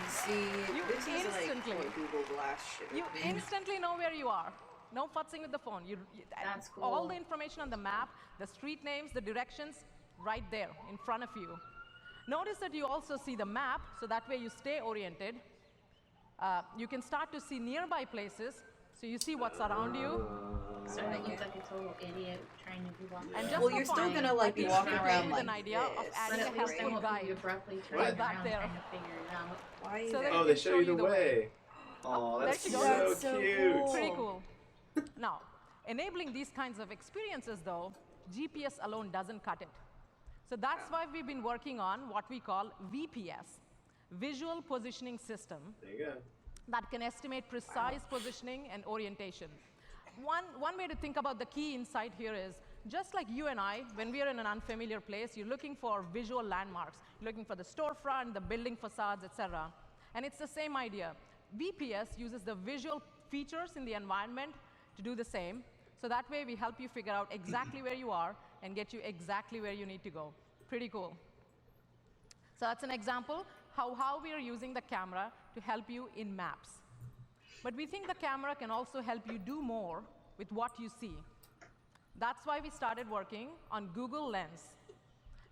See, You this is like instantly- what Google Glass should You have been. instantly know where you are. No futzing with the phone. That's All cool. the information on the map, the street names, the directions, right there in front of you. Notice that you also see the map, so that way you stay oriented. You can start to see nearby places, so you see what's around you. So I look like a total idiot trying to do walk. And just Well, for you're still fun, gonna like I think walk we around played with like an idea of this. adding But a at least I helpful won't be guide abruptly right turning back around there. trying to figure it out. Why So that Oh, we they can show you the way. Oh, There that's she goes. so That's so cute. cool. Pretty cool. Now, enabling these kinds of experiences, though, GPS alone doesn't cut it. So that's why we've been working on what we call VPS, Visual Positioning System, There you go. that can estimate precise positioning and orientation. One way to think about the key insight here is, just like you and I, when we are in an unfamiliar place, you're looking for visual landmarks. You're looking for the storefront, the building facades, etc. And it's the same idea. VPS uses the visual features in the environment to do the same. So that way we help you figure out exactly where you are and get you exactly where you need to go. Pretty cool. So that's an example how we are using the camera to help you in maps. But we think the camera can also help you do more with what you see. That's why we started working on Google Lens.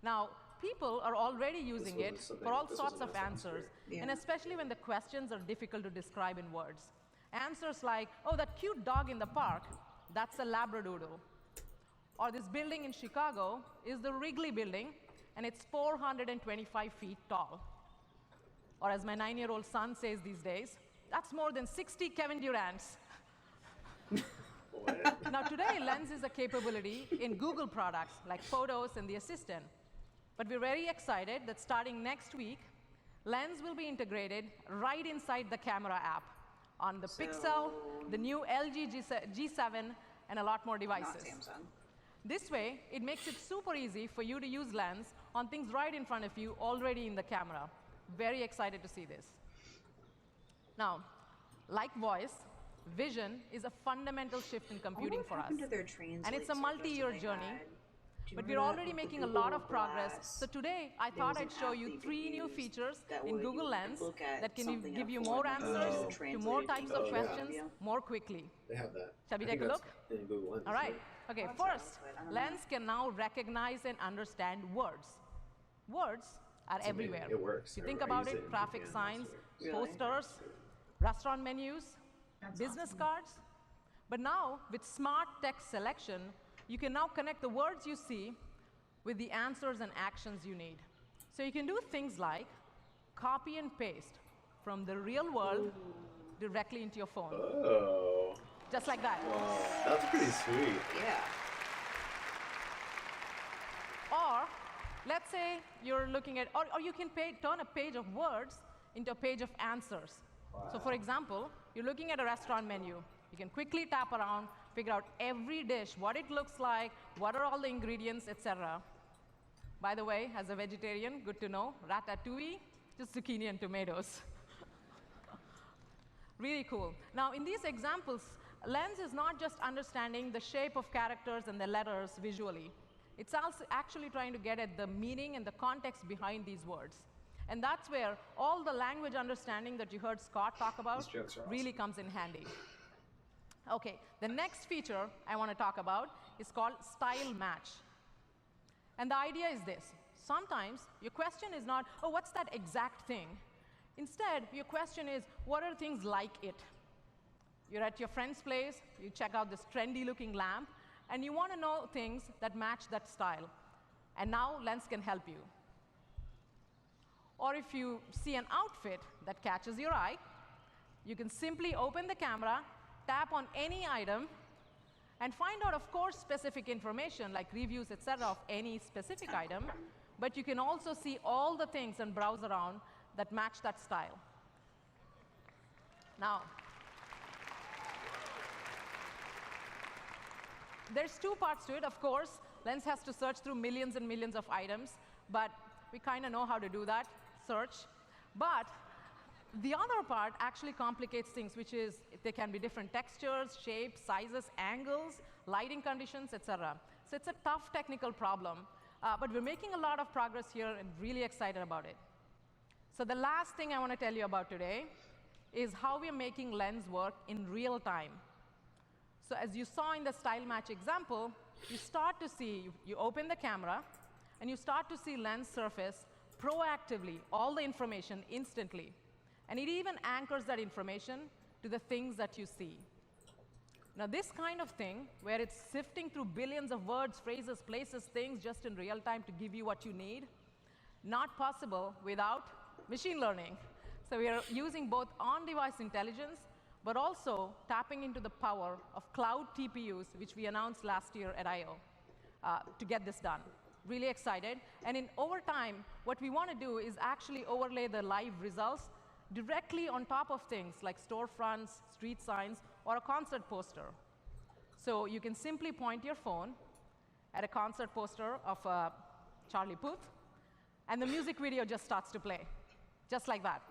Now, people are already using it for all sorts of answers, and especially when the questions are difficult to describe in words. Answers like, oh, that cute dog in the park, that's a Labradoodle. Or this building in Chicago is the Wrigley Building, and it's 425 feet tall. Or as my 9-year-old son says these days, that's more than 60 Kevin Durants. Now today, Lens is a capability in Google products like Photos and the Assistant. But we're very excited that starting next week, Lens will be integrated right inside the camera app on the Pixel, the new LG G7, and a lot more devices. Not Samsung. This way, it makes it super easy for you to use Lens on things right in front of you already in the camera. Very excited to see this. Now, like voice, vision is a fundamental shift in computing for us. And it's a multi-year journey. But we're already making a lot of progress. So today, I thought I'd show you 3 new features in Google Lens that can give you more answers to more types of questions more quickly. They have that. Shall we I take think a that's look? in Google Lens, All right. isn't it? Okay, first, Lens can now recognize and understand words. Words are It's amazing. everywhere. It works. If you think I about use it, in traffic Japan signs, last week. posters, restaurant menus, business cards. But now, with smart text selection, you can now connect the words you see with the answers and actions you need. So you can do things like copy and paste from the real world directly into your phone. Oh. Just like that. Wow, that's pretty sweet. Yeah. Or, let's say you're looking at, or you can turn a page of words into a page of answers. So for example, you're looking at a restaurant menu. You can quickly tap around, figure out every dish, what it looks like, what are all the ingredients, etc. By the way, as a vegetarian, good to know, ratatouille, just zucchini and tomatoes. Really cool. Now, in these examples, Lens is not just understanding the shape of characters and the letters visually. It's also actually trying to get at the meaning and the context behind these words. And that's where all the language understanding that you heard Scott talk about These jokes are really comes in handy. Okay, the next feature I want to talk about is called Style Match. And the idea is this. Sometimes your question is not, oh, what's that exact thing? Instead, your question is, what are things like it? You're at your friend's place, you check out this trendy-looking lamp, and you want to know things that match that style. And now Lens can help you. Or if you see an outfit that catches your eye, you can simply open the camera, tap on any item, and find out, of course, specific information like reviews, etc., of any specific item, but you can also see all the things and browse around that match that style. Now, there's two parts to it. Of course, Lens has to search through millions and millions of items, but we kind of know how to do that, search. But the other part actually complicates things, which is there can be different textures, shapes, sizes, angles, lighting conditions, etc. So it's a tough technical problem, but we're making a lot of progress here and really excited about it. So the last thing I want to tell you about today is how we're making Lens work in real time. So as you saw in the style match example, you start to see, you open the camera, and you start to see Lens surface proactively all the information instantly. And it even anchors that information to the things that you see. Now, this kind of thing, where it's sifting through billions of words, phrases, places, things just in real time to give you what you need, not possible without machine learning. So we are using both on-device intelligence, but also tapping into the power of cloud TPUs, which we announced last year at I/O, to get this done. Really excited. And over time, what we want to do is actually overlay the live results directly on top of things like storefronts, street signs, or a concert poster. So you can simply point your phone at a concert poster of Charlie Puth, and the music video just starts to play, just like that.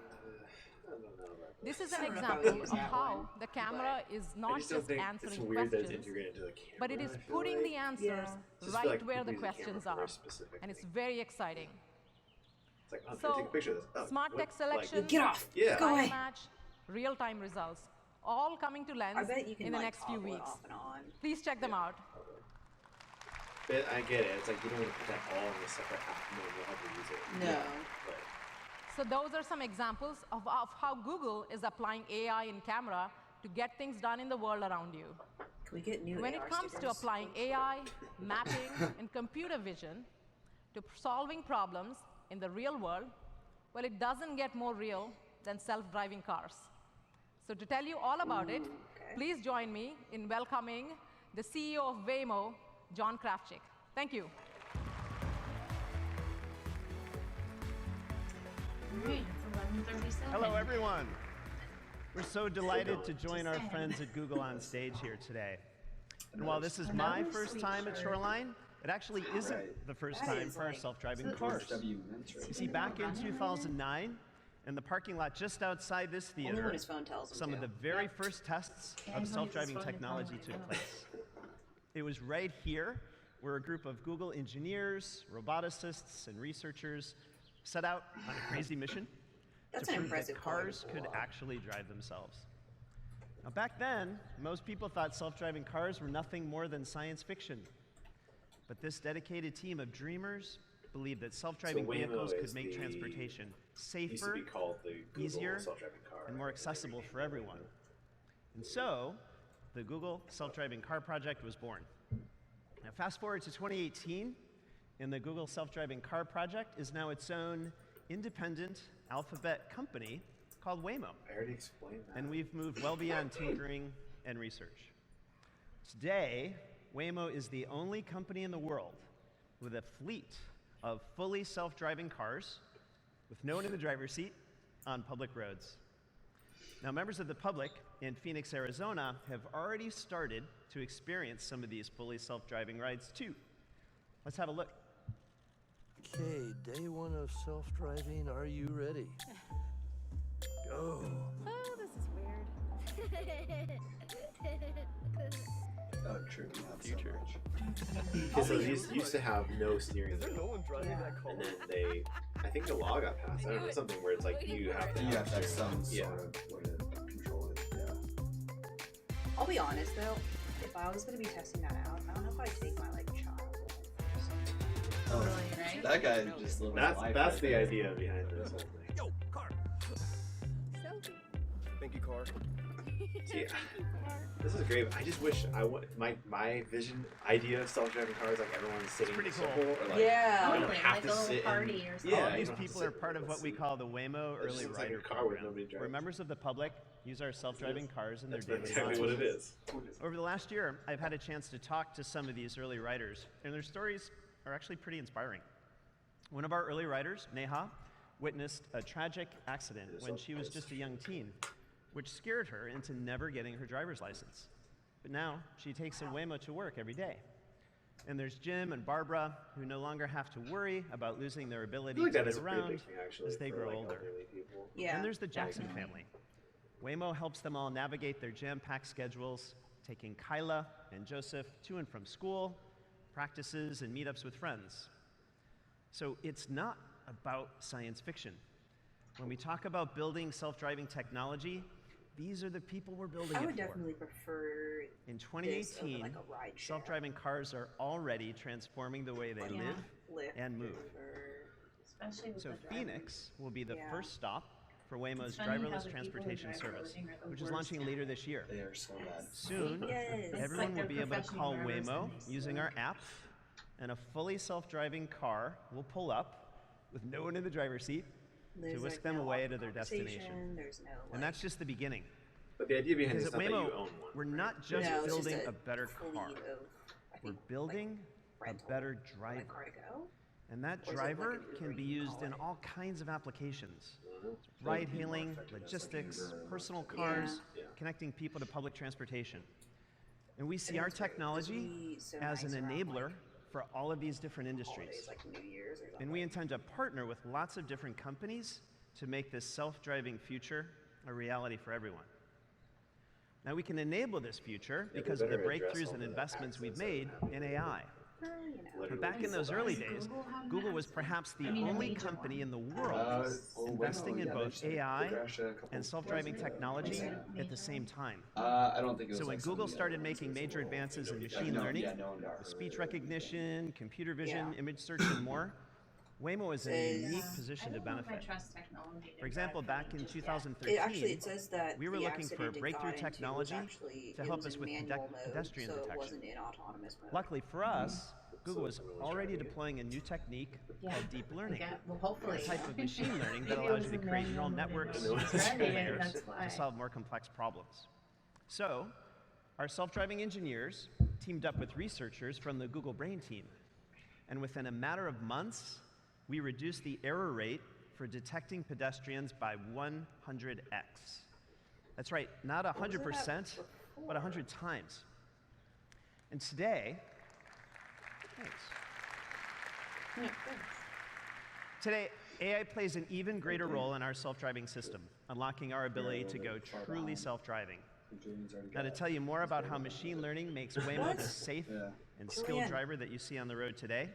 This is an example of how the camera is not just answering questions, but it is putting the answers right where the questions are. And it's very exciting. It's like, So, take a picture of this. Oh, smart what? text selection, Like, get off! Yeah. style Go away. match, real-time results, all coming to Lens I bet you can, in the like, next few toggle it weeks. off and on. Please check them out. But I get it. It's like you don't want to put that all in a separate app. No, you'll have to use it. No. But So those are some examples of how Google is applying AI in camera to get things done in the world around you. Can we get new When AR it comes to stickers? applying AI, mapping, and computer vision to solving problems in the real world, well, it doesn't get more real than self-driving cars. So to tell you all about it, please join me in welcoming the CEO of Waymo, John Kravchik. Thank you. Hello, everyone. We're so delighted to join our friends at Google on stage here today. And while this is my first time at Shoreline, it actually isn't the first time for our self-driving cars. You see, back in 2009, in the parking lot just outside this Only theater, when his phone tells him some to. of the very first tests of self-driving technology took place. It was right here where a group of Google engineers, roboticists, and researchers set out on a crazy mission That's to an prove that impressive cars could actually drive themselves. Now, back then, most people thought self-driving cars were nothing more than science fiction. But this dedicated team of dreamers believed that self-driving So Waymo vehicles could is make the- transportation used to safer, be called the Google easier, self-driving car, and more accessible for everyone. And so, the Google Self-Driving Car Project was born. Now, fast forward to 2018, and the Google Self-Driving Car Project is now its own independent alphabet company called Waymo. I already explained that. And we've moved well beyond tinkering and research. Today, Waymo is the only company in the world with a fleet of fully self-driving cars with no one in the driver's seat on public roads. Now, members of the public in Phoenix, Arizona have already started to experience some of these fully self-driving rides too. Let's have a look. Okay, day one of self-driving. Are you ready? Go. Oh, this is weird. Oh, true. Future. Because they used to have no steering wheel. No one driving that car. And then they, I think the law got passed. I don't know, something where it's like you have to have some steering wheel. sort of way to control it. Yeah. I'll be honest though, if I was going to be testing that out, I don't know if I'd take my like child. Oh, that guy just living his life. That's right the there. idea behind this whole thing. Yo, car. Thank you, car. See, this is great. I just wish my vision idea of self-driving cars, like everyone's sitting in a circle, or like Yeah. you don't Totally, have like to a little sit party in, or something. Yeah, All of you these don't have to people sit are part of what we call the Waymo It just Early looks like a Rider car with program, nobody driving. where members of the public use our self-driving cars in their That's daily exactly lives. what it is. Over the last year, I've had a chance to talk to some of these early riders, and their stories are actually pretty inspiring. One of our early riders, Neha, witnessed a tragic accident when she was just a young teen, which scared her into never getting her driver's license. But now, she takes a Waymo to work every day. And there's Jim and Barbara, who no longer have to worry about losing their ability to get around as they grow older. Yeah. And there's the Jackson family. Waymo helps them all navigate their jam-packed schedules, taking Kyla and Joseph to and from school, practices, and meetups with friends. So it's not about science fiction. When we talk about building self-driving technology, these are the people we're building it for. I would definitely prefer In this 2018, over, like, a ride share. self-driving cars are already transforming the way they Yeah. live Lyft, and move. Especially with So the drivers. Phoenix will be the Yeah. first stop for Waymo's It's funny how driverless the people who transportation drive service, coding are the which is worst. launching later this year. They are so bad. Soon, Yes. everyone like will they're be able to professional call drivers Waymo and they using our suck. app, and a fully self-driving car will pull up with no one in the driver's seat There's, to whisk like, them no away awkward to their conversation, destination. There's no, And that's just the beginning. But the idea behind it Because is at not that Waymo, you own one. we're not just No, it's just building a a better car. fleet of, I We're think, building a rental, better driver. like car to go. And that Or is it like driver an Uber can be you used call in it? all kinds of applications. That Ride would be more hailing, effective as, like, logistics, Uber or personal Lyft. cars, Yeah. connecting people to public transportation. And we see And our it's great, 'cause technology we so as an nice around, enabler like, for all of these different holidays, industries. like New Year's or something. And we intend to partner with lots of different companies to make this self-driving future a reality for everyone. Now we can enable this future they because of the better address breakthroughs all and the investments we've accidents that made in AI. You know. But back in those early days, Google was perhaps the only company in the world investing in both AI and self-driving technology at the same time. I don't think it was. So when like Google something started that making was major visible. advances in Yeah, machine no, learning, yeah, no one got speech hurt. recognition, computer vision, Yeah. image search, and more, Waymo is in a Says- unique position to I don't know if I benefit. trust technology to For example, drive back me in just yet. 2013, It says that we were the looking for accident it breakthrough got into was technology actually- to it help was us in with manual mode, pedestrian so it detection. wasn't in autonomous mode. Luckily for us, Google was already deploying a new technique Yeah. called deep learning, Yeah, well, hopefully. a type of machine learning that Maybe it allows was you to in create neural manual mode and networks it was and ready, and layers that's why. to solve more complex problems. So, our self-driving engineers teamed up with researchers from the Google Brain team. And within a matter of months, we reduced the error rate for detecting pedestrians by 100x. That's right, not 100%, but 100 times. And today, today, AI plays an even greater role in our self-driving system, unlocking our ability to go truly self-driving. Now, to tell you more about how machine learning makes Waymo the safe and skilled Julian. driver that you see on the road today,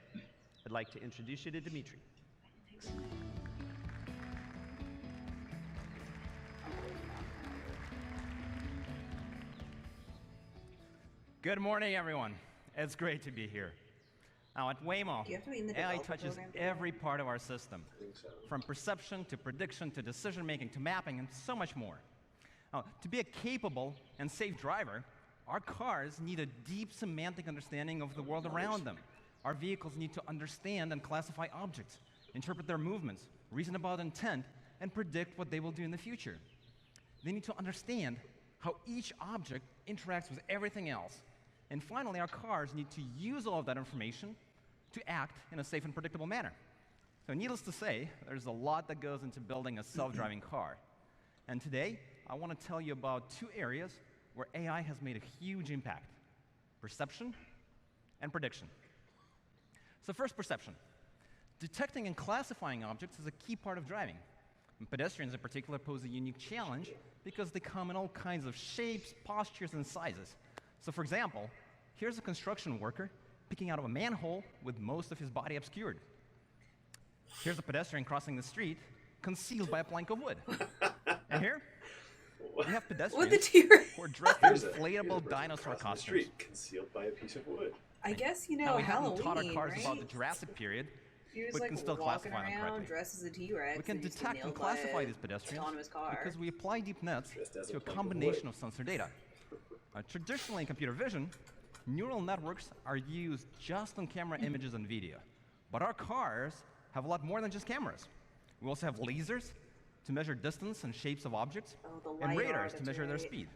I'd like to introduce you to Dimitri. Good morning, everyone. It's great to be here. Now, at Waymo, Do you have to be in the AI developer touches program for every part of our system, from perception to prediction to decision-making to mapping and so much more. Now, to be a capable and safe driver, our cars need a deep semantic understanding of the world around them. Our vehicles need to understand and classify objects, interpret their movements, reason about intent, and predict what they will do in the future. They need to understand how each object interacts with everything else. And finally, our cars need to use all of that information to act in a safe and predictable manner. So needless to say, there's a lot that goes into building a self-driving car. And today, I want to tell you about two areas where AI has made a huge impact: perception and prediction. So first, perception. Detecting and classifying objects is a key part of driving. And pedestrians in particular pose a unique challenge because they come in all kinds of shapes, postures, and sizes. So for example, here's a construction worker peeking out of a manhole with most of his body obscured. Here's a pedestrian crossing the street, concealed by a plank of wood. And here, we have pedestrians who are dressed in inflatable dinosaur costumes. Concealed by a piece of wood. I guess, you Now, know, we haven't Halloween, taught our cars right? about the Jurassic period, You're just but like can still walking classify them around correctly. dressed as a T-Rex. We can and you just get detect and nailed by classify a these pedestrians autonomous car. because we apply deep nets Just as to a a plug of combination wood. of sensor data. Traditionally in computer vision, neural networks are used just on camera images and video. But our cars have a lot more than just cameras. We also have lasers to measure distance and shapes of objects, the and LiDAR, radars to that's measure their right. speed.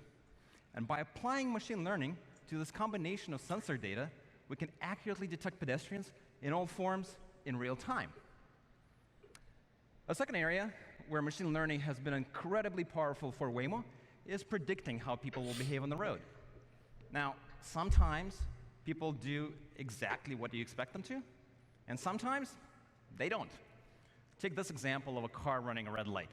And by applying machine learning to this combination of sensor data, we can accurately detect pedestrians in all forms in real time. A second area where machine learning has been incredibly powerful for Waymo is predicting how people will behave on the road. Now, sometimes people do exactly what you expect them to, and sometimes they don't. Take this example of a car running a red light.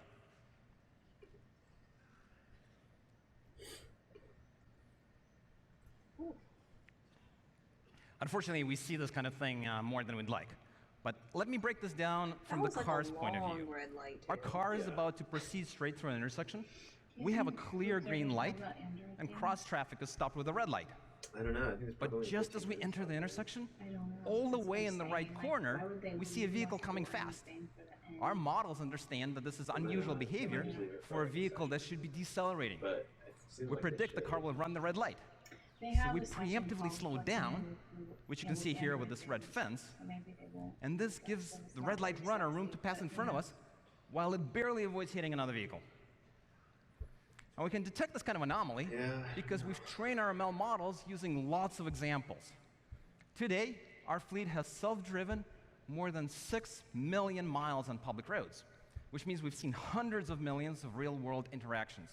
Unfortunately, we see this kind of thing more than we'd like. But let me break this down from the car's point of view. Red light, Our car is about to proceed straight through an intersection. We have a clear green light, and cross traffic is stopped with a red light. I don't know. I think it's But just as we enter the intersection, all the way in the right corner, we see a vehicle coming fast. Our models understand that this is unusual behavior for a vehicle that should be decelerating. We predict the car will run the red light. So we preemptively slow down, which you can see here with this red fence, and this gives the red light runner room to pass in front of us while it barely avoids hitting another vehicle. And we can detect this kind of anomaly because we've trained our ML models using lots of examples. Today, our fleet has self-driven more than 6 million miles on public roads, which means we've seen hundreds of millions of real-world interactions.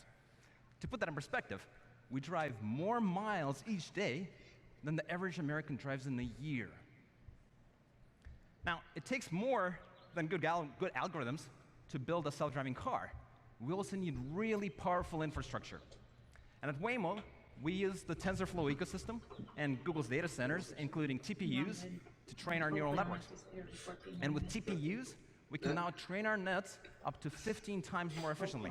To put that in perspective, we drive more miles each day than the average American drives in a year. Now, it takes more than good algorithms to build a self-driving car. We also need really powerful infrastructure. And at Waymo, we use the TensorFlow ecosystem and Google's data centers, including TPUs, to train our neural networks. And with TPUs, we can now train our nets up to 15 times more efficiently.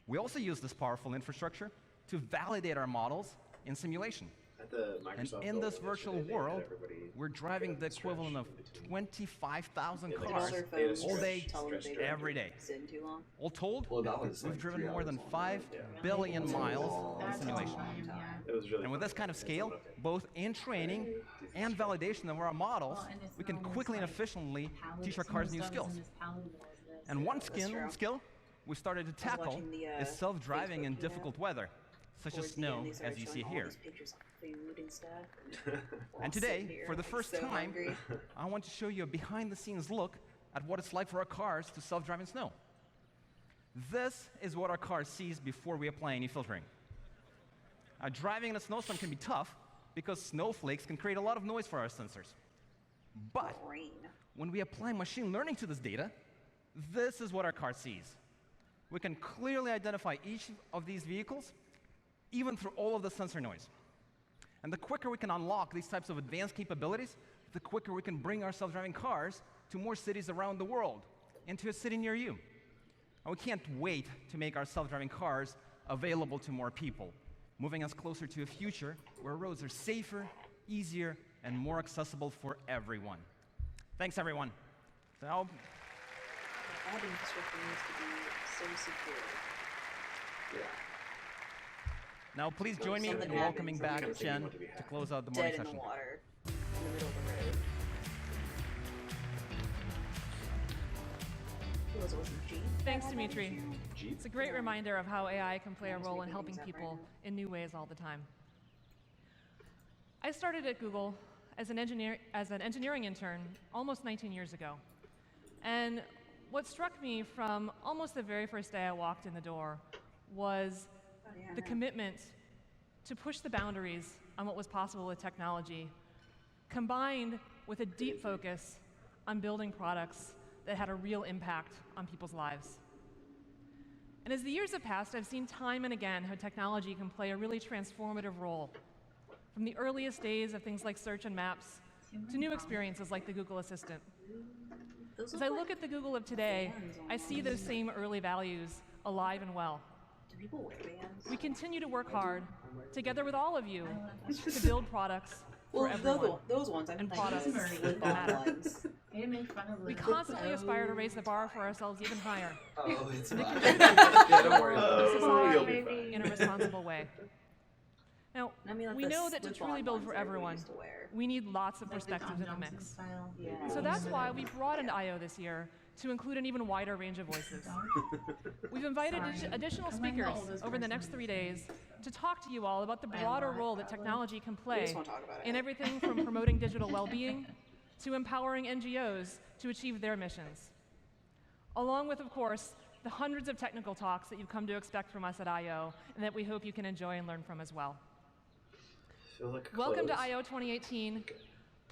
We also use this powerful infrastructure to validate our models in simulation. At the And Microsoft in this building virtual yesterday, they had world, everybody we're driving the equivalent of 25,000 Yeah, they cars just- they just all stretch- day, stretch every day. Sitting too long. All told, Well, that was we've like driven 3 more hours than long. 5 billion miles in simulation. It was really And with this kind of scale, both in training and validation of our models, we can quickly and efficiently teach our cars new skills. And one skill we started to tackle watching the, is self-driving Facebook in keynote. difficult weather, such as Towards the end, snow, they started as you showing see all here. these pictures of food and stuff. And Sitting today, here, for the like, first so time, hungry. I want to show you a behind-the-scenes look at what it's like for our cars to self-drive in snow. This is what our car sees before we apply any filtering. Driving in a snowstorm can be tough because snowflakes can create a lot of noise for our sensors. But when we apply machine learning to this data, this is what our car sees. We can clearly identify each of these vehicles, even through all of the sensor noise. And the quicker we can unlock these types of advanced capabilities, the quicker we can bring our self-driving cars to more cities around the world, and to a city near you. And we can't wait to make our self-driving cars available to more people, moving us closer to a future where roads are safer, easier, and more accessible for everyone. Thanks, everyone. So, That infrastructure needs to be so secure. Yeah. now please join me in Something welcoming happens, back Jen to close out the Dead morning in session. the water, in the middle of the road. Who was it? Was it Jeep? Thanks, Dimitri. It's a great reminder of how AI can play a role in helping people in new ways all the time. I started at Google as an engineering intern almost 19 years ago. And what struck me from almost the very first day I walked in the door was the commitment to push the boundaries on what was possible with technology, combined with a deep focus on building products that had a real impact on people's lives. And as the years have passed, I've seen time and again how technology can play a really transformative role, from the earliest days of things like search and maps to new experiences like the Google Assistant. As I look at the Google of today, I see those same early values alive and well. Do people wear bands? We continue to work hard, together with all of you, to build products for Well, everyone. those ones, I mean, and like, products these are that matter. ones. They make fun of We them. constantly aspire to raise the bar for ourselves even higher. Oh, it's And to fine. contribute Yeah, don't worry to about it. You'll society be fine. in a responsible way. Now, I mean, like we the know that to slip-on truly build ones for that everybody everyone, used to wear. we need lots of Like the perspectives in Tom the Johnson mix. style. Yeah. So that's why we broadened I.O. this year to include an even wider range of voices. We've invited Sorry. additional I'm like the speakers oldest over the person next in 3 this days to talk to you all about the By a broader lot, role that probably. technology can We play just won't talk about it. in everything from promoting digital well-being to empowering NGOs to achieve their missions. Along with, of course, the hundreds of technical talks that you've come to expect from us at I.O. and that we hope you can enjoy and learn from as well. Feel like a Welcome to close. I.O. 2018.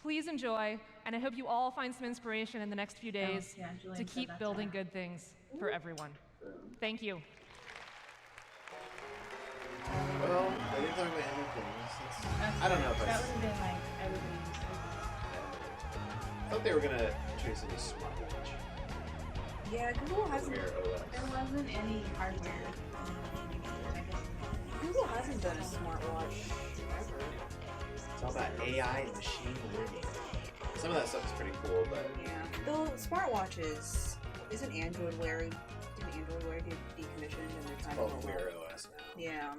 Please enjoy, and I hope you all find some inspiration in the next few days yeah, Julian to said keep that building too. good things for everyone. Thank you. Well, they didn't talk about anything. I don't know if That I would have been like everybody's. thought they were gonna introduce a new smartwatch. Yeah, Google hasn't. Wear OS. There wasn't any hardware. I guess. Google hasn't done a smartwatch ever. It's all about AI and machine learning. Some of that stuff is pretty cool, but Yeah. Though smartwatches, isn't Android Wear? Didn't Android Wear get decommissioned and they're it's trying called to Wear OS now. Yeah.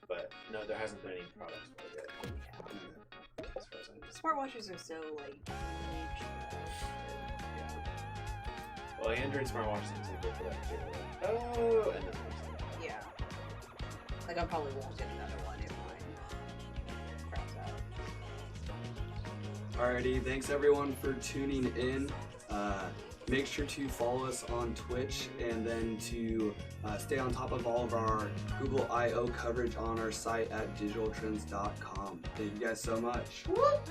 But no, there hasn't been any products for it yet. As far as I know. Smartwatches are so like niche. Yeah. Well, Android smartwatch seems to go for that too. Like, oh, and then there's like, Yeah. Like I probably won't get another one if mine craps out. Alrighty, thanks everyone for tuning in. Make sure to follow us on Twitch and then to stay on top of all of our Google I.O. coverage on our site at digitaltrends.com. Thank you guys so much. Whoop!